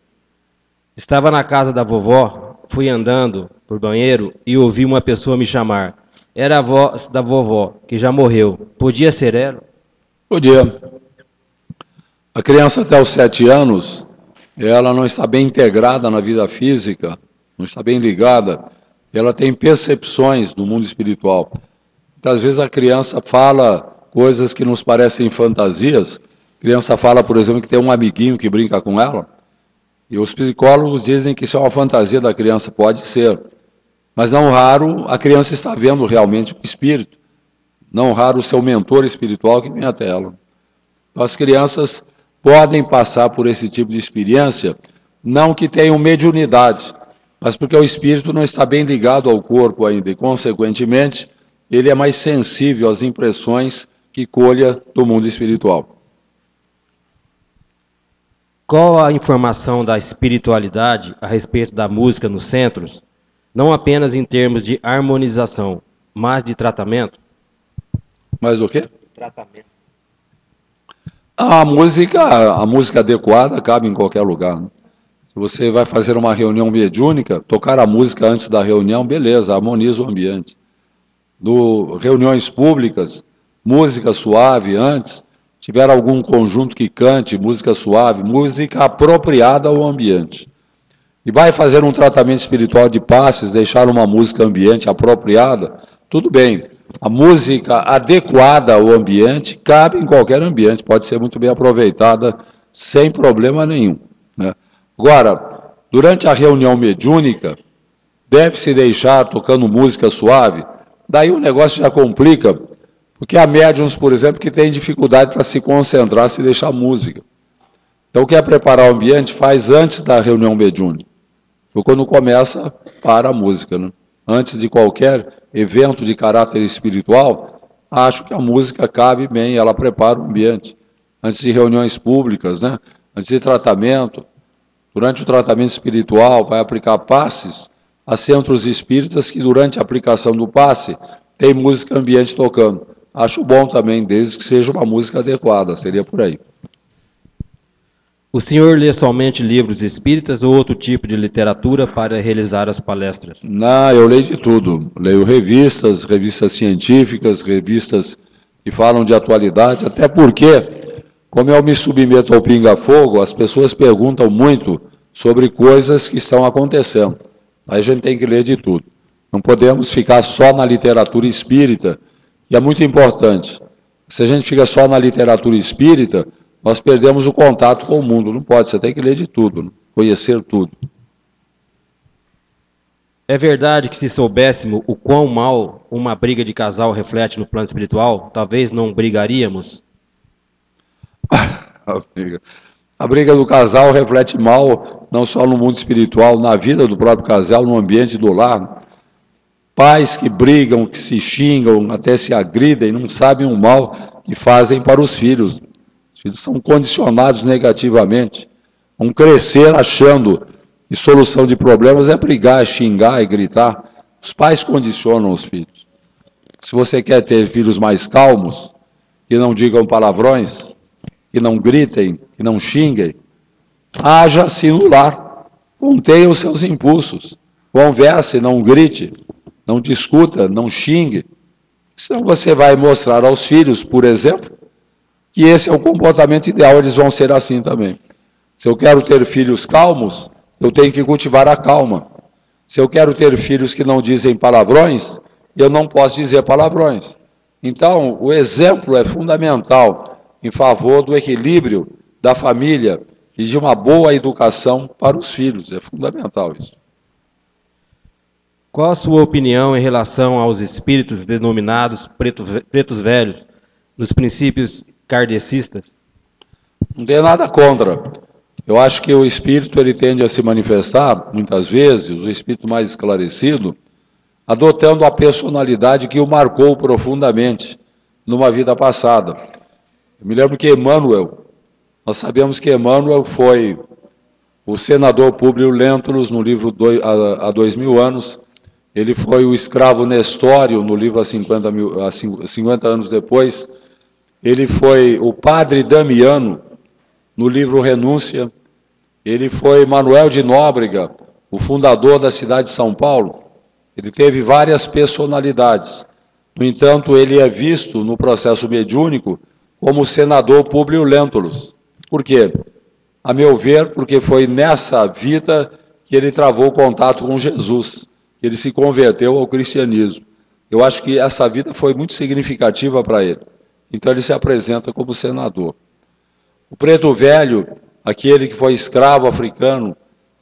Estava na casa da vovó, fui andando por banheiro e ouvi uma pessoa me chamar. Era a voz da vovó, que já morreu. Podia ser ela? Podia. A criança até os 7 anos, ela não está bem integrada na vida física, não está bem ligada, ela tem percepções do mundo espiritual. Muitas vezes a criança fala coisas que nos parecem fantasias. A criança fala, por exemplo, que tem um amiguinho que brinca com ela, e os psicólogos dizem que isso é uma fantasia da criança. Pode ser, mas não raro a criança está vendo realmente o espírito, não raro o seu mentor espiritual que vem até ela. Então, as crianças podem passar por esse tipo de experiência, não que tenham mediunidade, mas porque o espírito não está bem ligado ao corpo ainda, e, consequentemente, ele é mais sensível às impressões que colha do mundo espiritual. Qual a informação da espiritualidade a respeito da música nos centros, não apenas em termos de harmonização, mas de tratamento? Mais do quê? Tratamento. A música adequada cabe em qualquer lugar, né? Se você vai fazer uma reunião mediúnica, tocar a música antes da reunião, beleza, harmoniza o ambiente. Reuniões públicas, música suave antes, tiver algum conjunto que cante, música suave, música apropriada ao ambiente. e vai fazer um tratamento espiritual de passes, deixar uma música ambiente apropriada, tudo bem. A música adequada ao ambiente cabe em qualquer ambiente, pode ser muito bem aproveitada sem problema nenhum, né? Agora, durante a reunião mediúnica, deve-se deixar tocando música suave, daí o negócio já complica, porque há médiuns, por exemplo, que têm dificuldade para se concentrar se deixar música. Então, quer preparar o ambiente, faz antes da reunião mediúnica. Ou quando começa, para a música, né? Antes de qualquer evento de caráter espiritual, acho que a música cabe bem, ela prepara o ambiente. Antes de reuniões públicas, né? Antes de tratamento, durante o tratamento espiritual, vai aplicar passes a centros espíritas que, durante a aplicação do passe, tem música ambiente tocando. Acho bom também, desde que seja uma música adequada, seria por aí. O senhor lê somente livros espíritas ou outro tipo de literatura para realizar as palestras? Não, eu leio de tudo. Leio revistas, revistas científicas, revistas que falam de atualidade, até porque, como eu me submeto ao pinga-fogo, as pessoas perguntam muito sobre coisas que estão acontecendo. Aí a gente tem que ler de tudo. Não podemos ficar só na literatura espírita, que é muito importante. Se a gente fica só na literatura espírita, nós perdemos o contato com o mundo. Não pode, você tem que ler de tudo, né? Conhecer tudo. É verdade que se soubéssemos o quão mal uma briga de casal reflete no plano espiritual, talvez não brigaríamos? A briga do casal reflete mal, não só no mundo espiritual, na vida do próprio casal, no ambiente do lar. Pais que brigam, que se xingam, até se agridem, não sabem o mal que fazem para os filhos. Os filhos são condicionados negativamente. Vão crescer achando que solução de problemas é brigar, xingar e gritar. Os pais condicionam os filhos. Se você quer ter filhos mais calmos, que não digam palavrões, que não gritem, que não xinguem, haja assim no lar. Contenha os seus impulsos. Converse, não grite, não discuta, não xingue. Senão você vai mostrar aos filhos, por exemplo, que esse é o comportamento ideal, eles vão ser assim também. Se eu quero ter filhos calmos, eu tenho que cultivar a calma. Se eu quero ter filhos que não dizem palavrões, eu não posso dizer palavrões. Então, o exemplo é fundamental em favor do equilíbrio da família e de uma boa educação para os filhos. É fundamental isso. Qual a sua opinião em relação aos espíritos denominados pretos velhos, nos princípios kardecistas? Não tem nada contra. Eu acho que o espírito ele tende a se manifestar, muitas vezes, o espírito mais esclarecido, adotando a personalidade que o marcou profundamente numa vida passada. Eu me lembro que Emmanuel, nós sabemos que Emmanuel foi o senador Públio Lentulus no livro Há 2000 anos, ele foi o escravo Nestório no livro há 50 anos depois, ele foi o padre Damiano no livro Renúncia, ele foi Manuel de Nóbrega, o fundador da cidade de São Paulo. Ele teve várias personalidades. No entanto, ele é visto no processo mediúnico como o senador Públio Lentulus. Por quê? A meu ver, porque foi nessa vida que ele travou contato com Jesus, que ele se converteu ao cristianismo. Eu acho que essa vida foi muito significativa para ele. Então ele se apresenta como senador. O preto velho, aquele que foi escravo africano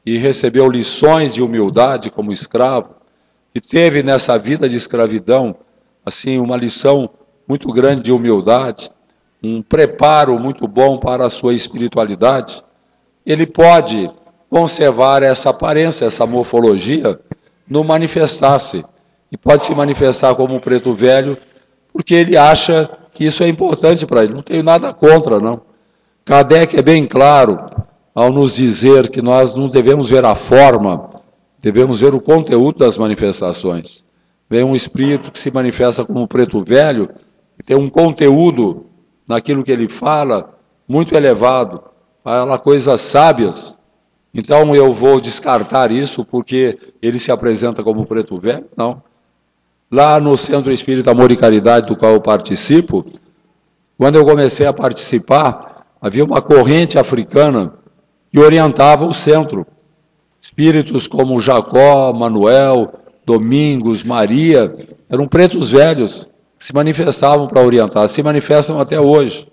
e recebeu lições de humildade como escravo, e teve nessa vida de escravidão, assim, uma lição muito grande de humildade, um preparo muito bom para a sua espiritualidade, ele pode conservar essa aparência, essa morfologia, no manifestar-se. E pode se manifestar como um preto velho, porque ele acha que isso é importante para ele. Não tenho nada contra, não. Kardec é bem claro ao nos dizer que nós não devemos ver a forma, devemos ver o conteúdo das manifestações. Vem um espírito que se manifesta como preto velho, que tem um conteúdo naquilo que ele fala muito elevado, fala coisas sábias. Então eu vou descartar isso porque ele se apresenta como preto velho? Não. Lá no Centro Espírita Amor e Caridade, do qual eu participo, quando eu comecei a participar, havia uma corrente africana que orientava o centro. Espíritos como Jacó, Manuel, Domingos, Maria, eram pretos velhos que se manifestavam para orientar, se manifestam até hoje.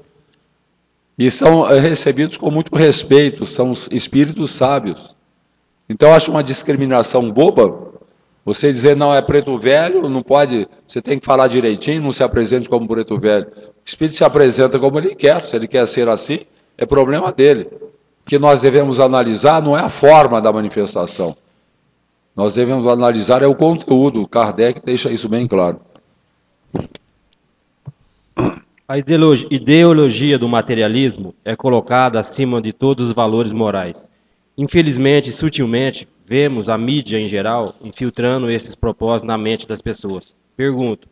E são recebidos com muito respeito, são espíritos sábios. Então, eu acho uma discriminação boba você dizer, não, é preto velho, não pode, você tem que falar direitinho, não se apresente como preto velho. O espírito se apresenta como ele quer, se ele quer ser assim, é problema dele. O que nós devemos analisar não é a forma da manifestação. Nós devemos analisar é o conteúdo. Kardec deixa isso bem claro. A ideologia do materialismo é colocada acima de todos os valores morais. Infelizmente, sutilmente, vemos a mídia em geral infiltrando esses propósitos na mente das pessoas. Pergunto,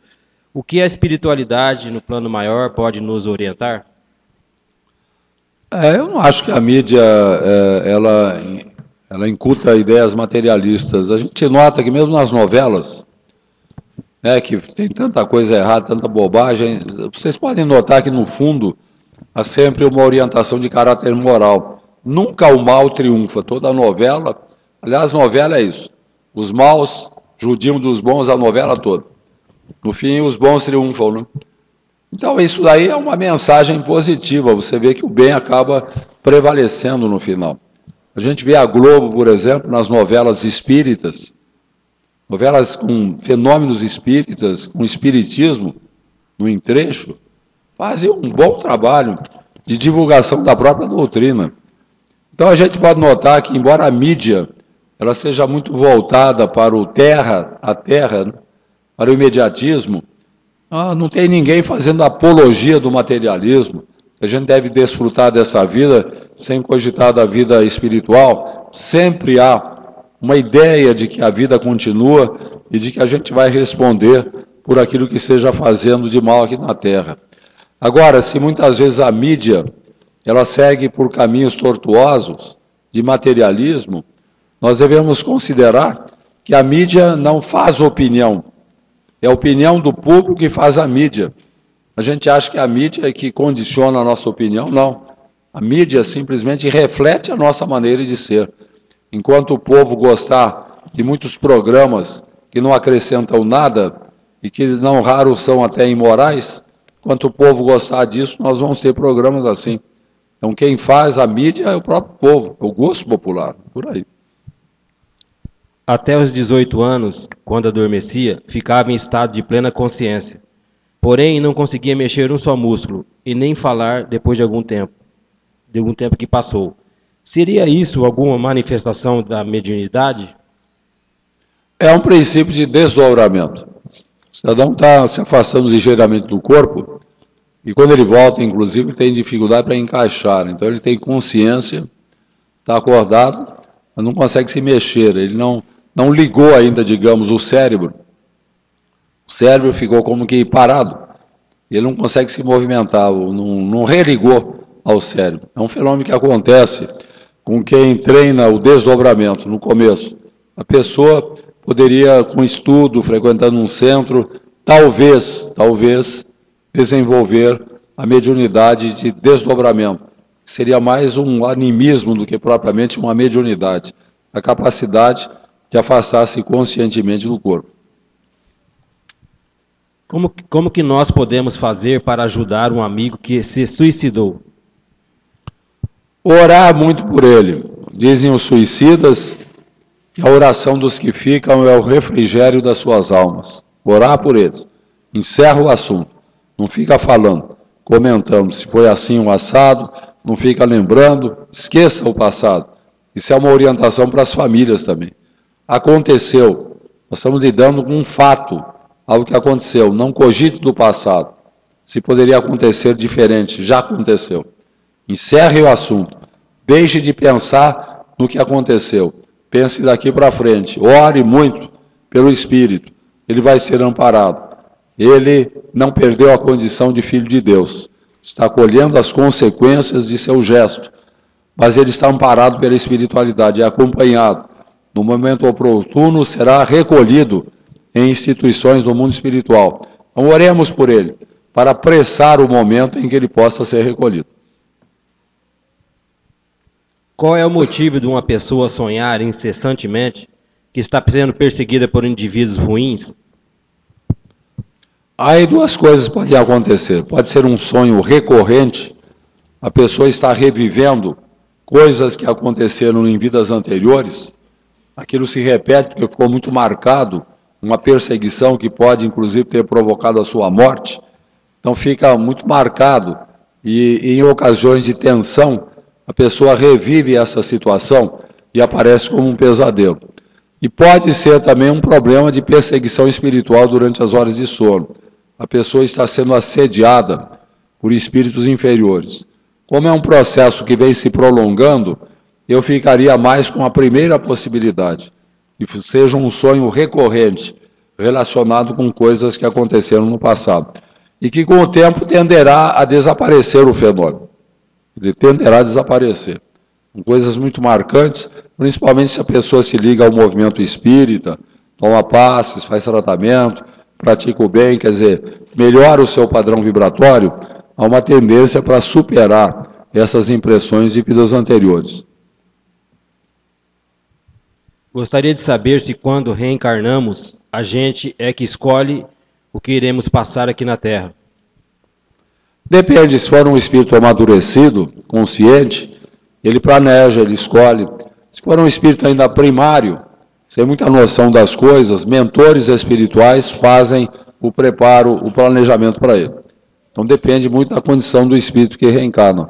o que a espiritualidade no plano maior pode nos orientar? Eu não acho que a mídia ela incuta ideias materialistas. A gente nota que mesmo nas novelas, que tem tanta coisa errada, tanta bobagem, vocês podem notar que no fundo há sempre uma orientação de caráter moral. Nunca o mal triunfa. Toda novela, aliás, novela é isso. Os maus judiam dos bons a novela toda. No fim, os bons triunfam, né? Então, isso daí é uma mensagem positiva. Você vê que o bem acaba prevalecendo no final. A gente vê a Globo, por exemplo, nas novelas espíritas, novelas com fenômenos espíritas, com espiritismo no entrecho, fazem um bom trabalho de divulgação da própria doutrina. Então, a gente pode notar que, embora a mídia ela seja muito voltada para o a terra, né, para o imediatismo, não tem ninguém fazendo apologia do materialismo. A gente deve desfrutar dessa vida sem cogitar da vida espiritual. Sempre há uma ideia de que a vida continua e de que a gente vai responder por aquilo que esteja fazendo de mal aqui na Terra. Agora, se muitas vezes a mídia ela segue por caminhos tortuosos de materialismo, nós devemos considerar que a mídia não faz opinião. É a opinião do público que faz a mídia. A gente acha que a mídia é que condiciona a nossa opinião. Não. A mídia simplesmente reflete a nossa maneira de ser. Enquanto o povo gostar de muitos programas que não acrescentam nada e que não raros são até imorais, enquanto o povo gostar disso, nós vamos ter programas assim. Então, quem faz a mídia é o próprio povo, o gosto popular, por aí. Até os 18 anos, quando adormecia, ficava em estado de plena consciência. Porém, não conseguia mexer um só músculo e nem falar depois de algum tempo que passou. Seria isso alguma manifestação da mediunidade? É um princípio de desdobramento. O cidadão está se afastando ligeiramente do corpo e quando ele volta, inclusive, tem dificuldade para encaixar. Então, ele tem consciência, está acordado, mas não consegue se mexer. Ele não ligou ainda, digamos, o cérebro. O cérebro ficou como que parado. Ele não consegue se movimentar, não religou ao cérebro. É um fenômeno que acontece com quem treina o desdobramento no começo. A pessoa poderia, com estudo, frequentando um centro, talvez desenvolver a mediunidade de desdobramento. Seria mais um animismo do que propriamente uma mediunidade. A capacidade de afastar-se conscientemente do corpo. Como que nós podemos fazer para ajudar um amigo que se suicidou? Orar muito por ele. Dizem os suicidas que a oração dos que ficam é o refrigério das suas almas. Orar por eles. Encerra o assunto. Não fica falando, comentando se foi assim o assado, não fica lembrando, esqueça o passado. Isso é uma orientação para as famílias também. Aconteceu, nós estamos lidando com um fato, algo que aconteceu, não cogite do passado. Se poderia acontecer diferente, já aconteceu. Encerre o assunto, deixe de pensar no que aconteceu. Pense daqui para frente, ore muito pelo Espírito, ele vai ser amparado. Ele não perdeu a condição de filho de Deus, está colhendo as consequências de seu gesto, mas ele está amparado pela espiritualidade, é acompanhado. No momento oportuno, será recolhido em instituições do mundo espiritual. Então, oremos por ele, para apressar o momento em que ele possa ser recolhido. Qual é o motivo de uma pessoa sonhar incessantemente que está sendo perseguida por indivíduos ruins? Aí duas coisas podem acontecer. Pode ser um sonho recorrente, a pessoa está revivendo coisas que aconteceram em vidas anteriores, aquilo se repete porque ficou muito marcado, uma perseguição que pode inclusive ter provocado a sua morte, então fica muito marcado e em ocasiões de tensão, a pessoa revive essa situação e aparece como um pesadelo. E pode ser também um problema de perseguição espiritual durante as horas de sono. A pessoa está sendo assediada por espíritos inferiores. Como é um processo que vem se prolongando, eu ficaria mais com a primeira possibilidade, que seja um sonho recorrente, relacionado com coisas que aconteceram no passado. E que com o tempo tenderá a desaparecer o fenômeno. Ele tenderá a desaparecer. Com coisas muito marcantes, principalmente se a pessoa se liga ao movimento espírita, toma passes, faz tratamento, pratica o bem, quer dizer, melhora o seu padrão vibratório, há uma tendência para superar essas impressões de vidas anteriores. Gostaria de saber se quando reencarnamos, a gente é que escolhe o que iremos passar aqui na Terra. Depende, se for um espírito amadurecido, consciente, ele planeja, ele escolhe. Se for um espírito ainda primário, sem muita noção das coisas, mentores espirituais fazem o preparo, o planejamento para ele. Então depende muito da condição do espírito que reencarna.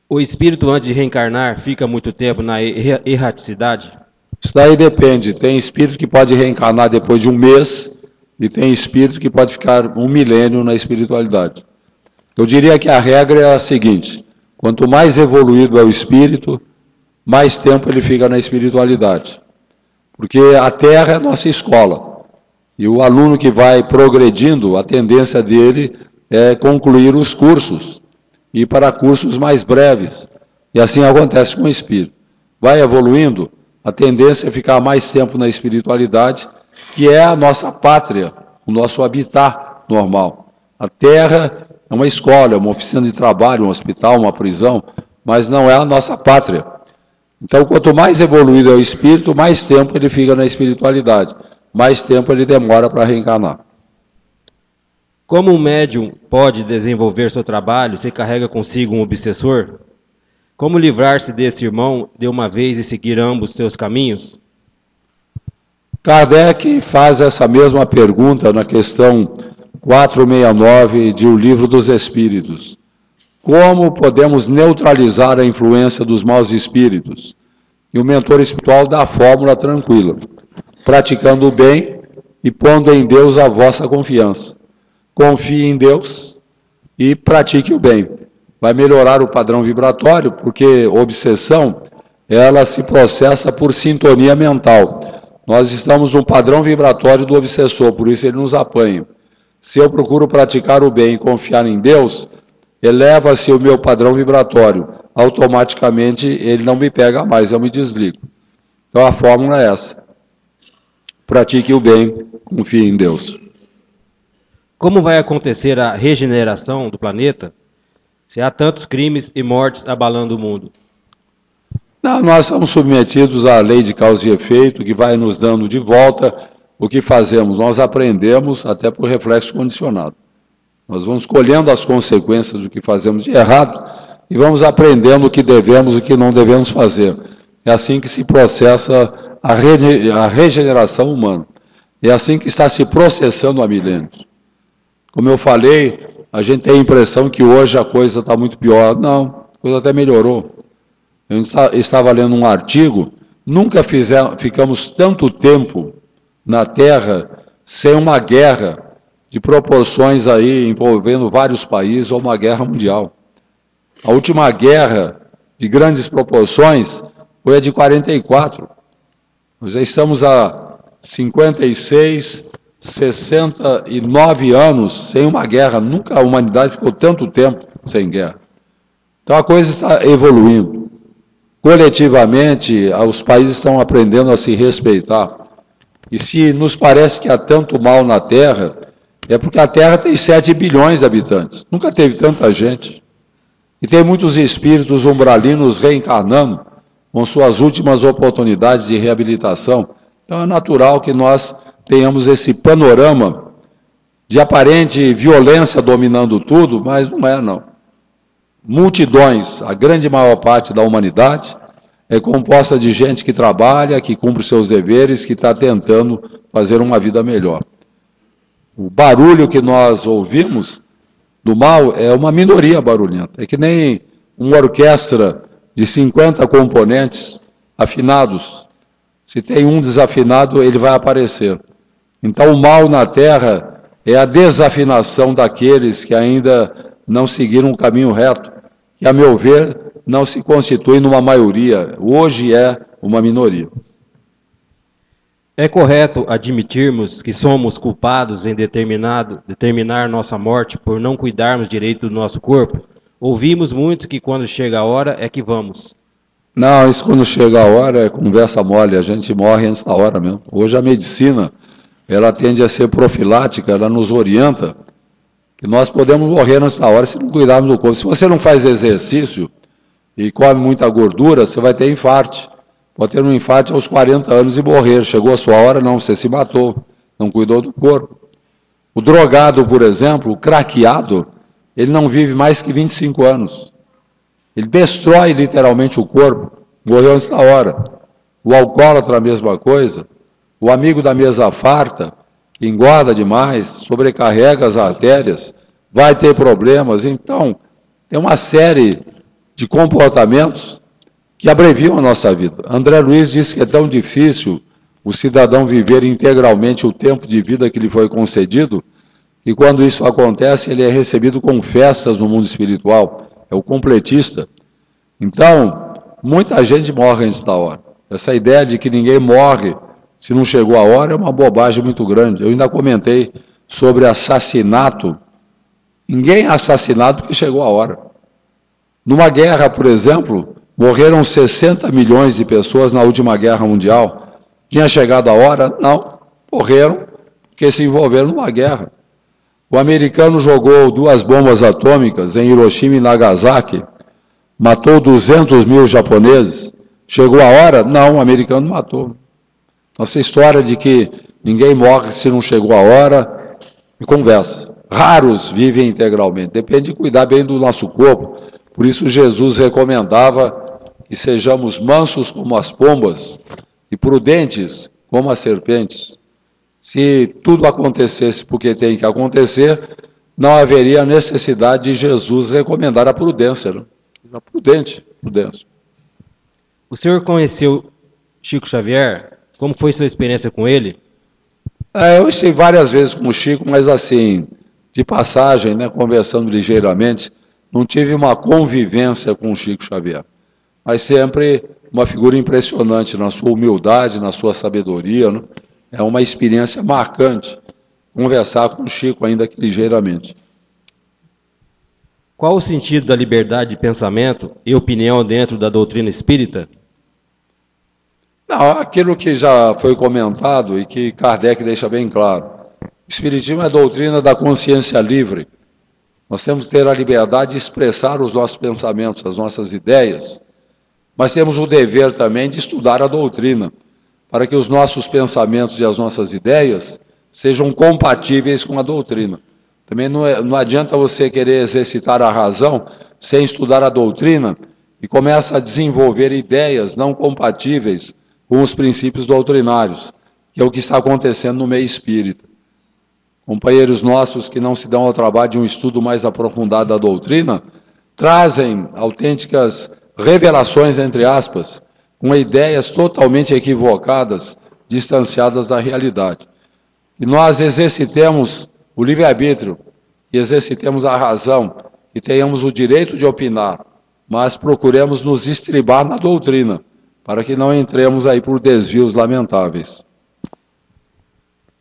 O espírito, antes de reencarnar, fica muito tempo na erraticidade? Isso daí depende. Tem espírito que pode reencarnar depois de um mês e tem espírito que pode ficar um milênio na espiritualidade. Eu diria que a regra é a seguinte: quanto mais evoluído é o espírito, mais tempo ele fica na espiritualidade. Porque a Terra é a nossa escola. E o aluno que vai progredindo, a tendência dele é concluir os cursos, ir para cursos mais breves. E assim acontece com o espírito. Vai evoluindo, a tendência é ficar mais tempo na espiritualidade, que é a nossa pátria, o nosso habitat normal. A Terra é uma escola, é uma oficina de trabalho, um hospital, uma prisão, mas não é a nossa pátria. Então, quanto mais evoluído é o espírito, mais tempo ele fica na espiritualidade, mais tempo ele demora para reencarnar. Como um médium pode desenvolver seu trabalho se carrega consigo um obsessor? Como livrar-se desse irmão de uma vez e seguir ambos seus caminhos? Kardec faz essa mesma pergunta na questão 469 de O Livro dos Espíritos. Como podemos neutralizar a influência dos maus espíritos? E o mentor espiritual dá a fórmula tranquila: praticando o bem e pondo em Deus a vossa confiança. Confie em Deus e pratique o bem. Vai melhorar o padrão vibratório, porque obsessão, ela se processa por sintonia mental. Nós estamos no padrão vibratório do obsessor, por isso ele nos apanha. Se eu procuro praticar o bem e confiar em Deus, eleva-se o meu padrão vibratório. Automaticamente ele não me pega mais, eu me desligo. Então a fórmula é essa: pratique o bem, confie em Deus. Como vai acontecer a regeneração do planeta se há tantos crimes e mortes abalando o mundo? Não, nós somos submetidos à lei de causa e efeito, que vai nos dando de volta o que fazemos. Nós aprendemos até por reflexo condicionado. Nós vamos colhendo as consequências do que fazemos de errado e vamos aprendendo o que devemos e o que não devemos fazer. É assim que se processa a regeneração humana. É assim que está se processando há milênios. Como eu falei, a gente tem a impressão que hoje a coisa está muito pior. Não, a coisa até melhorou. Eu estava lendo um artigo, nunca ficamos tanto tempo na Terra sem uma guerra de proporções aí envolvendo vários países ou uma guerra mundial. A última guerra de grandes proporções foi a de 44. Nós já estamos há 56, 69 anos sem uma guerra. Nunca a humanidade ficou tanto tempo sem guerra. Então a coisa está evoluindo. Coletivamente, os países estão aprendendo a se respeitar. E se nos parece que há tanto mal na Terra, é porque a Terra tem 7 bilhões de habitantes. Nunca teve tanta gente. E tem muitos espíritos umbralinos reencarnando com suas últimas oportunidades de reabilitação. Então é natural que nós tenhamos esse panorama de aparente violência dominando tudo, mas não é, não. Multidões, a grande maior parte da humanidade, é composta de gente que trabalha, que cumpre seus deveres, que está tentando fazer uma vida melhor. O barulho que nós ouvimos do mal é uma minoria barulhenta. É que nem uma orquestra de 50 componentes afinados. Se tem um desafinado, ele vai aparecer. Então, o mal na Terra é a desafinação daqueles que ainda não seguiram o caminho reto, que, a meu ver, não se constitui numa maioria. Hoje é uma minoria. É correto admitirmos que somos culpados em determinar nossa morte por não cuidarmos direito do nosso corpo? Ouvimos muito que quando chega a hora é que vamos. Não, isso quando chega a hora é conversa mole, a gente morre antes da hora mesmo. Hoje a medicina, ela tende a ser profilática, ela nos orienta que nós podemos morrer antes da hora se não cuidarmos do corpo. Se você não faz exercício e come muita gordura, você vai ter infarto. Pode ter um infarto aos 40 anos e morrer. Chegou a sua hora, não, você se matou, não cuidou do corpo. O drogado, por exemplo, o craqueado, ele não vive mais que 25 anos. Ele destrói literalmente o corpo, morreu antes da hora. O alcoólatra, a mesma coisa. O amigo da mesa farta, que engorda demais, sobrecarrega as artérias, vai ter problemas. Então, tem uma série de comportamentos que abreviam a nossa vida. André Luiz disse que é tão difícil o cidadão viver integralmente o tempo de vida que lhe foi concedido, e quando isso acontece, ele é recebido com festas no mundo espiritual. É o completista. Então, muita gente morre antes da hora. Essa ideia de que ninguém morre se não chegou a hora é uma bobagem muito grande. Eu ainda comentei sobre assassinato. Ninguém é assassinado porque chegou a hora. Numa guerra, por exemplo, morreram 60 milhões de pessoas na última guerra mundial. Tinha chegado a hora? Não. Morreram porque se envolveram numa guerra. O americano jogou 2 bombas atômicas em Hiroshima e Nagasaki, matou 200 mil japoneses. Chegou a hora? Não, o americano matou. Nossa história de que ninguém morre se não chegou a hora, é conversa. Raros vivem integralmente, depende de cuidar bem do nosso corpo. Por isso Jesus recomendava que sejamos mansos como as pombas e prudentes como as serpentes. Se tudo acontecesse porque tem que acontecer, não haveria necessidade de Jesus recomendar a prudência. Né? Prudente, prudência. O senhor conheceu Chico Xavier? Como foi sua experiência com ele? Eu estive várias vezes com o Chico, mas assim, de passagem, né, conversando ligeiramente, não tive uma convivência com o Chico Xavier. Mas sempre uma figura impressionante na sua humildade, na sua sabedoria, né? É uma experiência marcante conversar com o Chico, ainda que ligeiramente. Qual o sentido da liberdade de pensamento e opinião dentro da doutrina espírita? Não, aquilo que já foi comentado e que Kardec deixa bem claro. O Espiritismo é a doutrina da consciência livre. Nós temos que ter a liberdade de expressar os nossos pensamentos, as nossas ideias, mas temos o dever também de estudar a doutrina, para que os nossos pensamentos e as nossas ideias sejam compatíveis com a doutrina. Também não adianta você querer exercitar a razão sem estudar a doutrina e começa a desenvolver ideias não compatíveis com os princípios doutrinários, que é o que está acontecendo no meio espírita. Companheiros nossos que não se dão ao trabalho de um estudo mais aprofundado da doutrina, trazem autênticas revelações, entre aspas, com ideias totalmente equivocadas, distanciadas da realidade. E nós exercitemos o livre-arbítrio, e exercitemos a razão, e tenhamos o direito de opinar, mas procuremos nos estribar na doutrina, para que não entremos aí por desvios lamentáveis.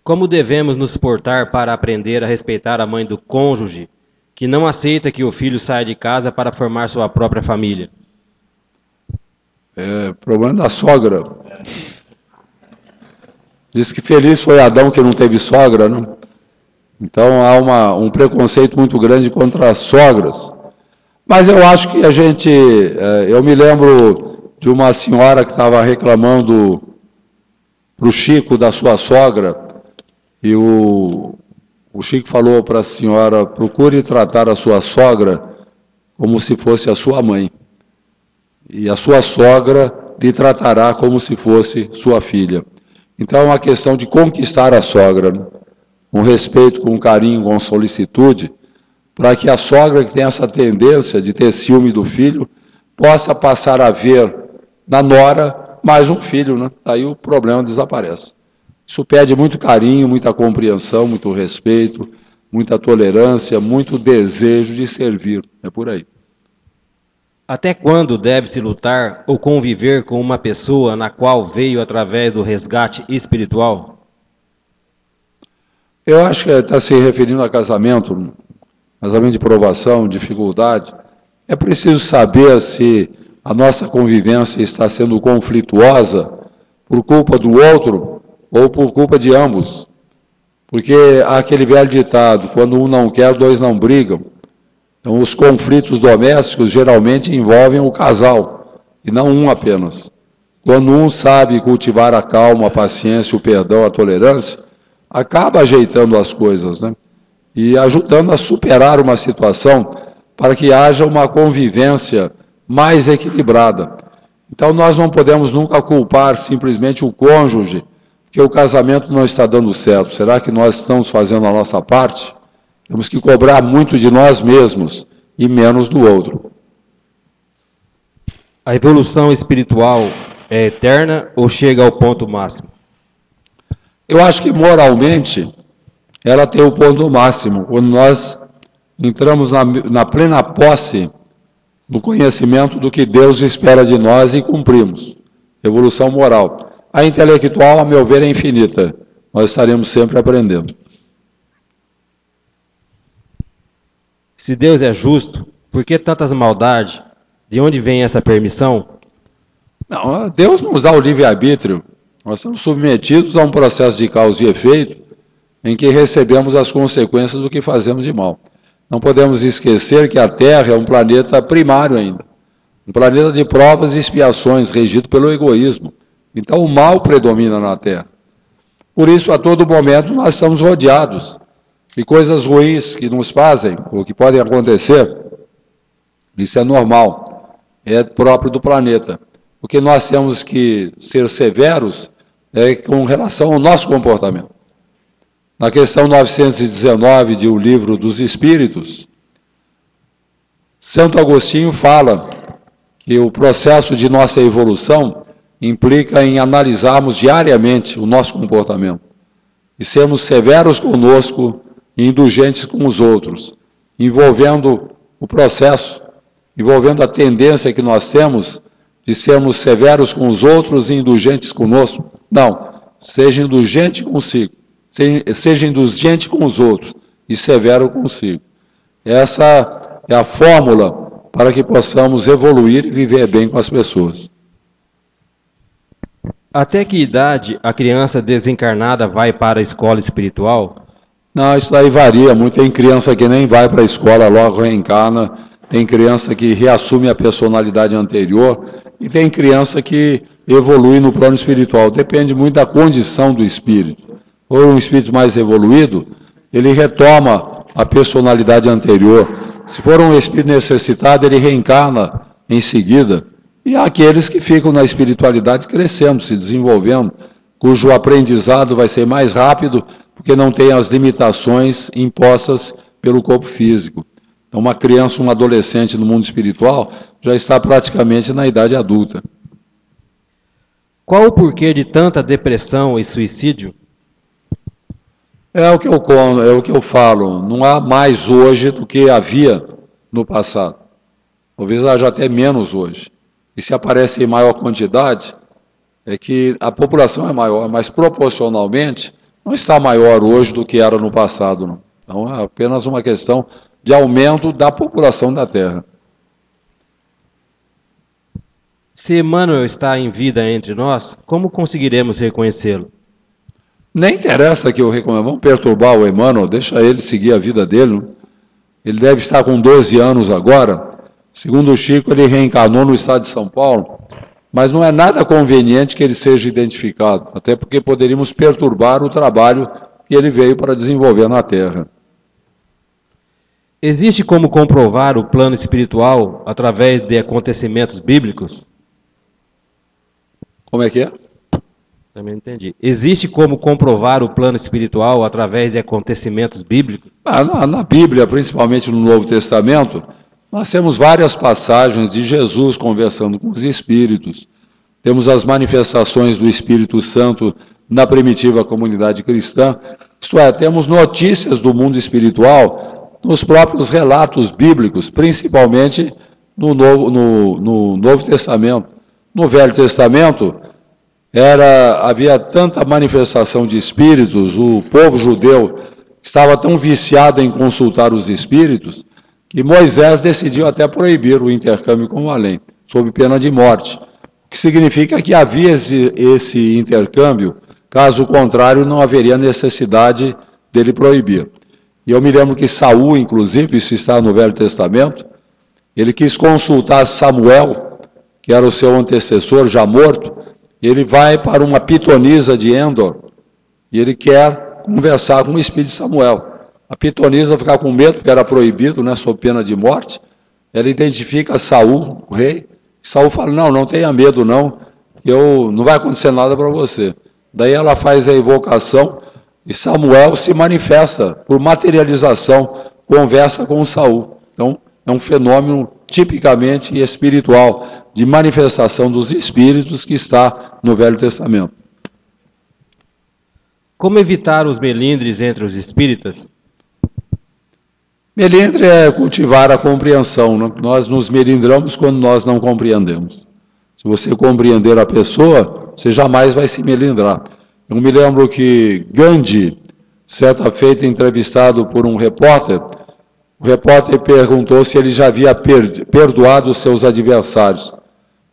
Como devemos nos portar para aprender a respeitar a mãe do cônjuge, que não aceita que o filho saia de casa para formar sua própria família? Problema da sogra. Diz que feliz foi Adão que não teve sogra, né? Então há um preconceito muito grande contra as sogras. Mas eu acho que a gente... eu me lembro de uma senhora que estava reclamando para o Chico da sua sogra, e o Chico falou para a senhora: procure tratar a sua sogra como se fosse a sua mãe, e a sua sogra lhe tratará como se fosse sua filha. Então é uma questão de conquistar a sogra, né? Com respeito, com carinho, com solicitude, para que a sogra, que tem essa tendência de ter ciúme do filho, possa passar a ver na nora mais um filho, né? Aí o problema desaparece. Isso pede muito carinho, muita compreensão, muito respeito, muita tolerância, muito desejo de servir. É por aí. Até quando deve-se lutar ou conviver com uma pessoa na qual veio através do resgate espiritual? Eu acho que está se referindo a casamento de provação, dificuldade. É preciso saber se a nossa convivência está sendo conflituosa por culpa do outro ou por culpa de ambos. Porque há aquele velho ditado: quando um não quer, dois não brigam. Então, os conflitos domésticos geralmente envolvem o casal, e não um apenas. Quando um sabe cultivar a calma, a paciência, o perdão, a tolerância, acaba ajeitando as coisas, né? E ajudando a superar uma situação para que haja uma convivência mais equilibrada. Então, nós não podemos nunca culpar simplesmente o cônjuge que o casamento não está dando certo. Será que nós estamos fazendo a nossa parte? Temos que cobrar muito de nós mesmos e menos do outro. A evolução espiritual é eterna ou chega ao ponto máximo? Eu acho que moralmente ela tem o ponto máximo, quando nós entramos na plena posse do conhecimento do que Deus espera de nós e cumprimos. Evolução moral. A intelectual, a meu ver, é infinita. Nós estaremos sempre aprendendo. Se Deus é justo, por que tantas maldades? De onde vem essa permissão? Não, Deus nos dá o livre-arbítrio. Nós estamos submetidos a um processo de causa e efeito em que recebemos as consequências do que fazemos de mal. Não podemos esquecer que a Terra é um planeta primário ainda. Um planeta de provas e expiações, regido pelo egoísmo. Então o mal predomina na Terra. Por isso, a todo momento, nós estamos rodeados de coisas ruins que nos fazem, ou que podem acontecer. Isso é normal, é próprio do planeta. O que nós temos que ser severos é com relação ao nosso comportamento. Na questão 919 de O Livro dos Espíritos, Santo Agostinho fala que o processo de nossa evolução implica em analisarmos diariamente o nosso comportamento e sermos severos conosco e indulgentes com os outros, envolvendo o processo, envolvendo a tendência que nós temos de sermos severos com os outros e indulgentes conosco. Não, seja indulgente consigo, seja indulgente com os outros e severo consigo. Essa é a fórmula para que possamos evoluir e viver bem com as pessoas. Até que idade a criança desencarnada vai para a escola espiritual? Não, isso daí varia muito. Tem criança que nem vai para a escola, logo reencarna. Tem criança que reassume a personalidade anterior. E tem criança que evolui no plano espiritual. Depende muito da condição do espírito. Ou um espírito mais evoluído, ele retoma a personalidade anterior. Se for um espírito necessitado, ele reencarna em seguida. E há aqueles que ficam na espiritualidade crescendo, se desenvolvendo, cujo aprendizado vai ser mais rápido, porque não tem as limitações impostas pelo corpo físico. Então, uma criança, um adolescente no mundo espiritual, já está praticamente na idade adulta. Qual o porquê de tanta depressão e suicídio? É o que eu falo, não há mais hoje do que havia no passado. Talvez haja até menos hoje. E se aparece em maior quantidade, é que a população é maior, mas proporcionalmente não está maior hoje do que era no passado, não. Então é apenas uma questão de aumento da população da Terra. Se Emmanuel está em vida entre nós, como conseguiremos reconhecê-lo? Nem interessa que eu recomendo, vamos perturbar o Emmanuel, deixa ele seguir a vida dele. Ele deve estar com 12 anos agora, Segundo o Chico, ele reencarnou no estado de São Paulo, mas não é nada conveniente que ele seja identificado, até porque poderíamos perturbar o trabalho que ele veio para desenvolver na Terra. Existe como comprovar o plano espiritual através de acontecimentos bíblicos? Como é que é? Também não entendi. Existe como comprovar o plano espiritual através de acontecimentos bíblicos? Na Bíblia, principalmente no Novo Testamento, nós temos várias passagens de Jesus conversando com os espíritos. Temos as manifestações do Espírito Santo na primitiva comunidade cristã. Isto é, temos notícias do mundo espiritual nos próprios relatos bíblicos, principalmente no Novo Testamento. No Velho Testamento, havia tanta manifestação de espíritos, o povo judeu estava tão viciado em consultar os espíritos, que Moisés decidiu até proibir o intercâmbio com o além, sob pena de morte. O que significa que havia esse intercâmbio, caso contrário, não haveria necessidade dele proibir. E eu me lembro que Saul, inclusive, isso está no Velho Testamento, ele quis consultar Samuel, que era o seu antecessor já morto. Ele vai para uma pitonisa de Endor, e ele quer conversar com o espírito de Samuel. A pitonisa fica com medo, porque era proibido, né, sob pena de morte. Ela identifica Saul, o rei. Saul fala, não tenha medo não, não vai acontecer nada para você. Daí ela faz a invocação, e Samuel se manifesta por materialização, conversa com Saul. Então, é um fenômeno tipicamente espiritual, de manifestação dos espíritos que está no Velho Testamento. Como evitar os melindres entre os espíritas? Melindre é cultivar a compreensão, né? Nós nos melindramos quando nós não compreendemos. Se você compreender a pessoa, você jamais vai se melindrar. Eu me lembro que Gandhi, certa feita entrevistado por um repórter, o repórter perguntou se ele já havia perdoado os seus adversários.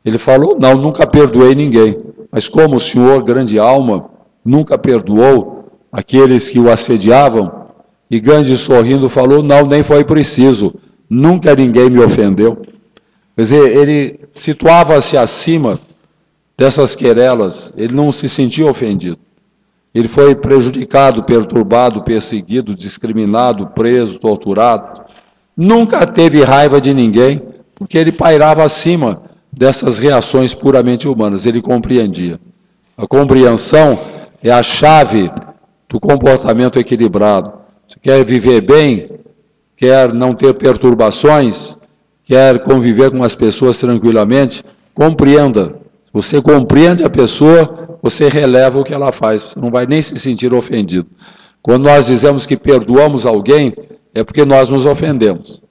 Ele falou, não, nunca perdoei ninguém. Mas como o senhor, grande alma, nunca perdoou aqueles que o assediavam? E Gandhi, sorrindo, falou, não, nem foi preciso, nunca ninguém me ofendeu. Quer dizer, ele situava-se acima dessas querelas, ele não se sentia ofendido. Ele foi prejudicado, perturbado, perseguido, discriminado, preso, torturado. Nunca teve raiva de ninguém, porque ele pairava acima dessas reações puramente humanas, ele compreendia. A compreensão é a chave do comportamento equilibrado. Você quer viver bem, quer não ter perturbações, quer conviver com as pessoas tranquilamente, compreenda. Se você compreende a pessoa, você releva o que ela faz, você não vai nem se sentir ofendido. Quando nós dizemos que perdoamos alguém, é porque nós nos ofendemos.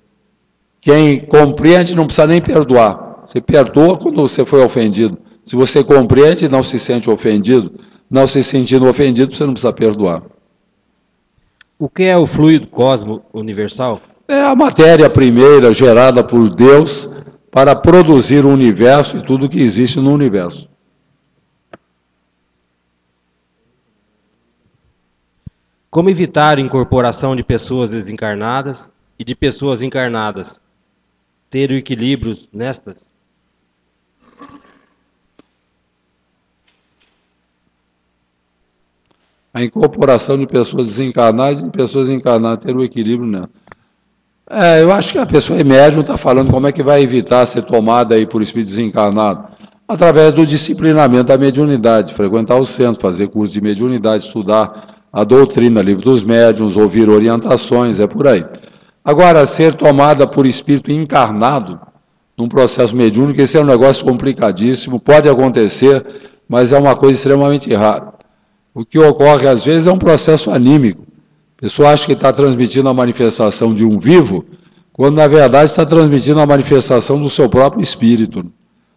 Quem compreende não precisa nem perdoar. Você perdoa quando você foi ofendido. Se você compreende e não se sente ofendido, não se sentindo ofendido, você não precisa perdoar. O que é o fluido cósmico universal? É a matéria primeira gerada por Deus para produzir o universo e tudo que existe no universo. Como evitar a incorporação de pessoas desencarnadas e de pessoas encarnadas? Ter o equilíbrio nestas? A incorporação de pessoas desencarnadas e de pessoas encarnadas, ter o equilíbrio nela. Eu acho que a pessoa médium está falando como é que vai evitar ser tomada aí por espírito desencarnado. Através do disciplinamento da mediunidade, frequentar o centro, fazer curso de mediunidade, estudar a doutrina, livro dos médiuns, ouvir orientações, é por aí. Agora, ser tomada por espírito encarnado, num processo mediúnico, esse é um negócio complicadíssimo, pode acontecer, mas é uma coisa extremamente rara. O que ocorre, às vezes, é um processo anímico. A pessoa acha que está transmitindo a manifestação de um vivo, quando, na verdade, está transmitindo a manifestação do seu próprio espírito.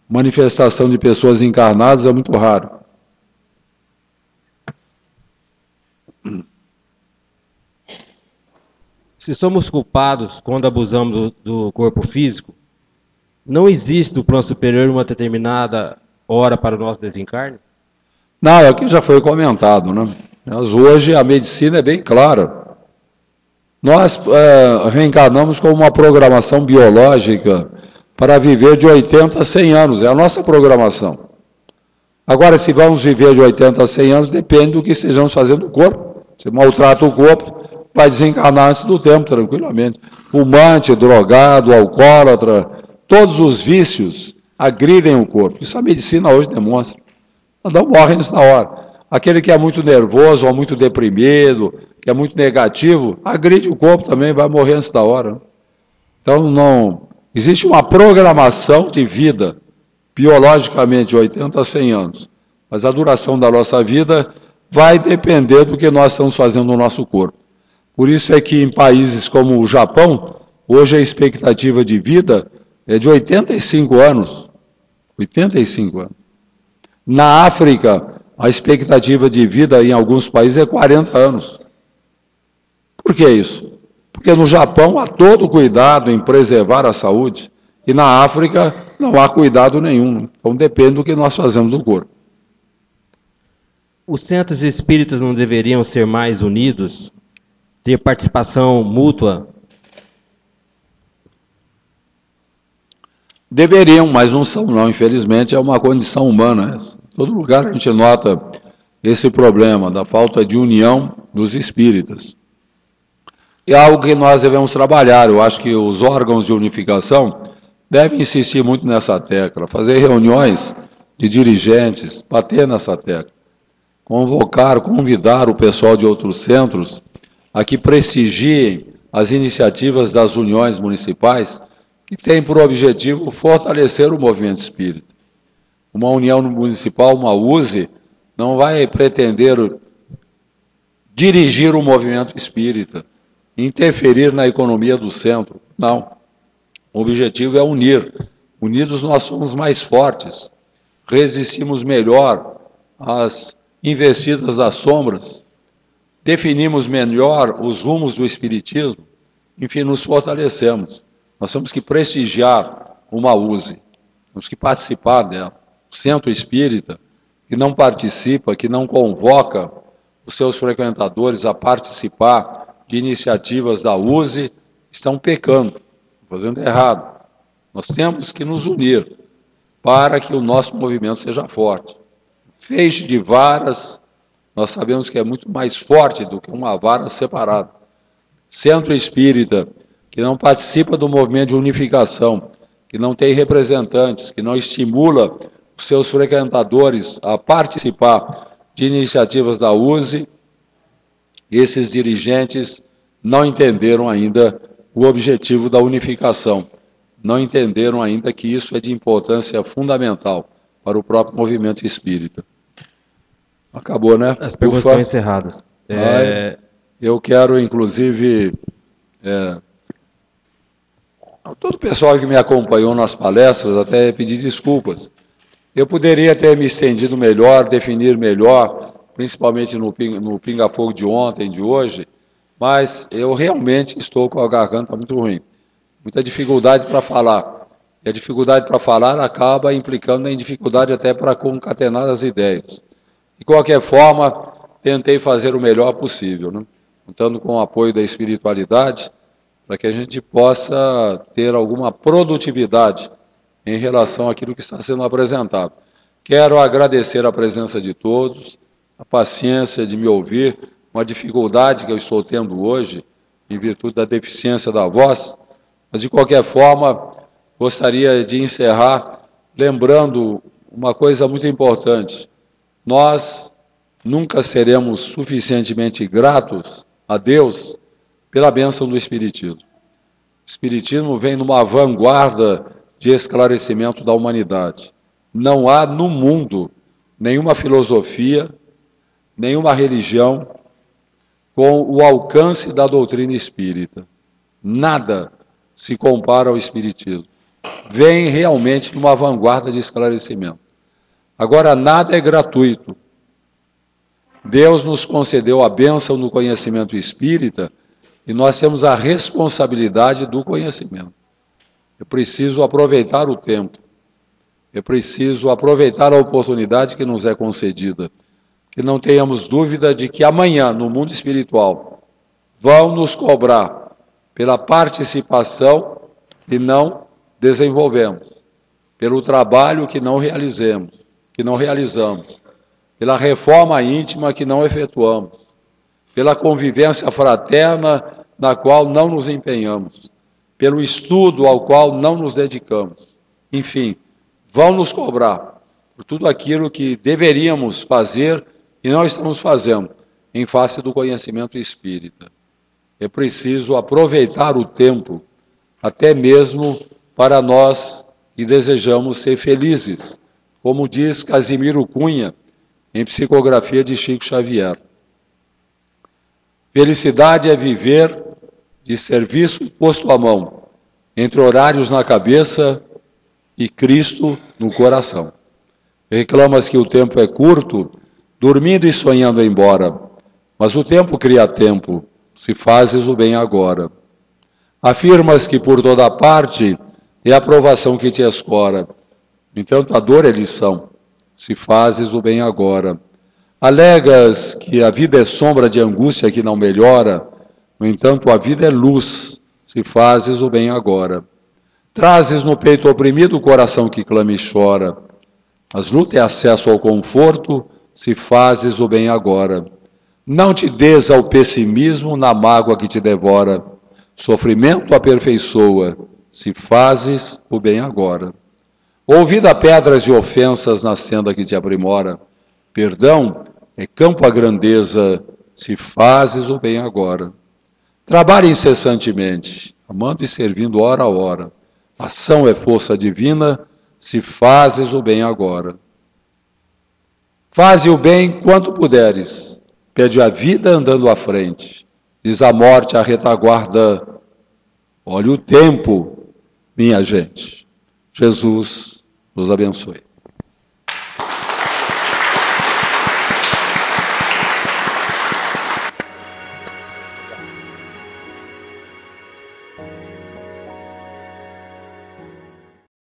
Manifestação de pessoas encarnadas é muito raro. Se somos culpados quando abusamos do corpo físico, não existe no plano superior uma determinada hora para o nosso desencarne? Não, é o que já foi comentado, né? Mas hoje a medicina é bem clara. Nós reencarnamos com uma programação biológica para viver de 80 a 100 anos, é a nossa programação. Agora, se vamos viver de 80 a 100 anos, depende do que estejamos fazendo no corpo. Se maltrata o corpo, vai desencarnar antes do tempo, tranquilamente. Fumante, drogado, alcoólatra, todos os vícios agridem o corpo. Isso a medicina hoje demonstra. Não morre antes da hora. Aquele que é muito nervoso ou muito deprimido, que é muito negativo, agride o corpo também, vai morrer antes da hora. Então, não existe uma programação de vida, biologicamente, de 80 a 100 anos. Mas a duração da nossa vida vai depender do que nós estamos fazendo no nosso corpo. Por isso é que em países como o Japão, hoje a expectativa de vida é de 85 anos. 85 anos. Na África, a expectativa de vida em alguns países é 40 anos. Por que isso? Porque no Japão há todo cuidado em preservar a saúde e na África não há cuidado nenhum. Então depende do que nós fazemos no corpo. Os centros espíritas não deveriam ser mais unidos? Ter participação mútua? Deveriam, mas não são não. Infelizmente é uma condição humana essa. Em todo lugar a gente nota esse problema da falta de união dos espíritas. É algo que nós devemos trabalhar. Eu acho que os órgãos de unificação devem insistir muito nessa tecla, fazer reuniões de dirigentes, bater nessa tecla, convocar, convidar o pessoal de outros centros a que prestigiem as iniciativas das uniões municipais que têm por objetivo fortalecer o movimento espírita. Uma união municipal, uma USE, não vai pretender dirigir o movimento espírita, interferir na economia do centro. Não. O objetivo é unir. Unidos nós somos mais fortes, resistimos melhor às investidas das sombras, definimos melhor os rumos do espiritismo, enfim, nos fortalecemos. Nós temos que prestigiar uma USE, temos que participar dela. O centro espírita, que não participa, que não convoca os seus frequentadores a participar de iniciativas da USE, estão pecando, fazendo errado. Nós temos que nos unir para que o nosso movimento seja forte. Feixe de varas, nós sabemos que é muito mais forte do que uma vara separada. Centro espírita, que não participa do movimento de unificação, que não tem representantes, que não estimula os seus frequentadores a participar de iniciativas da USE, esses dirigentes não entenderam ainda o objetivo da unificação, não entenderam ainda que isso é de importância fundamental para o próprio movimento espírita. Acabou, né? As perguntas estão encerradas. Eu quero, inclusive, todo o pessoal que me acompanhou nas palestras, até pedir desculpas. Eu poderia ter me estendido melhor, definir melhor, principalmente no pinga-fogo de ontem, de hoje, mas eu realmente estou com a garganta muito ruim. Muita dificuldade para falar. E a dificuldade para falar acaba implicando em dificuldade até para concatenar as ideias. De qualquer forma, tentei fazer o melhor possível, né? Contando com o apoio da espiritualidade, para que a gente possa ter alguma produtividade em relação àquilo que está sendo apresentado. Quero agradecer a presença de todos, a paciência de me ouvir, uma dificuldade que eu estou tendo hoje, em virtude da deficiência da voz, mas de qualquer forma, gostaria de encerrar lembrando uma coisa muito importante. Nós nunca seremos suficientemente gratos a Deus pela bênção do Espiritismo. O Espiritismo vem numa vanguarda de esclarecimento da humanidade. Não há no mundo nenhuma filosofia, nenhuma religião com o alcance da doutrina espírita. Nada se compara ao Espiritismo. Vem realmente numa vanguarda de esclarecimento. Agora, nada é gratuito. Deus nos concedeu a bênção no conhecimento espírita e nós temos a responsabilidade do conhecimento. Eu preciso aproveitar o tempo. Eu preciso aproveitar a oportunidade que nos é concedida. Que não tenhamos dúvida de que amanhã, no mundo espiritual, vão nos cobrar pela participação e não desenvolvemos, pelo trabalho que não realizamos, pela reforma íntima que não efetuamos, pela convivência fraterna na qual não nos empenhamos, pelo estudo ao qual não nos dedicamos. Enfim, vão nos cobrar por tudo aquilo que deveríamos fazer e não estamos fazendo em face do conhecimento espírita. É preciso aproveitar o tempo, até mesmo para nós que desejamos ser felizes, como diz Casimiro Cunha, em Psicografia de Chico Xavier. Felicidade é viver de serviço posto à mão, entre horários na cabeça e Cristo no coração. Reclamas que o tempo é curto, dormindo e sonhando embora, mas o tempo cria tempo, se fazes o bem agora. Afirmas que por toda parte é a aprovação que te escora, no entanto a dor é lição, se fazes o bem agora. Alegas que a vida é sombra de angústia que não melhora, no entanto a vida é luz, se fazes o bem agora. Trazes no peito oprimido o coração que clama e chora, mas luta é acesso ao conforto, se fazes o bem agora. Não te des ao pessimismo na mágoa que te devora, sofrimento aperfeiçoa, se fazes o bem agora. Ouvida pedras de ofensas na senda que te aprimora, perdão é campo à grandeza, se fazes o bem agora. Trabalha incessantemente, amando e servindo hora a hora. Ação é força divina, se fazes o bem agora. Faze o bem quanto puderes, pede a vida andando à frente, diz a morte à retaguarda, olha o tempo, minha gente. Jesus nos abençoe.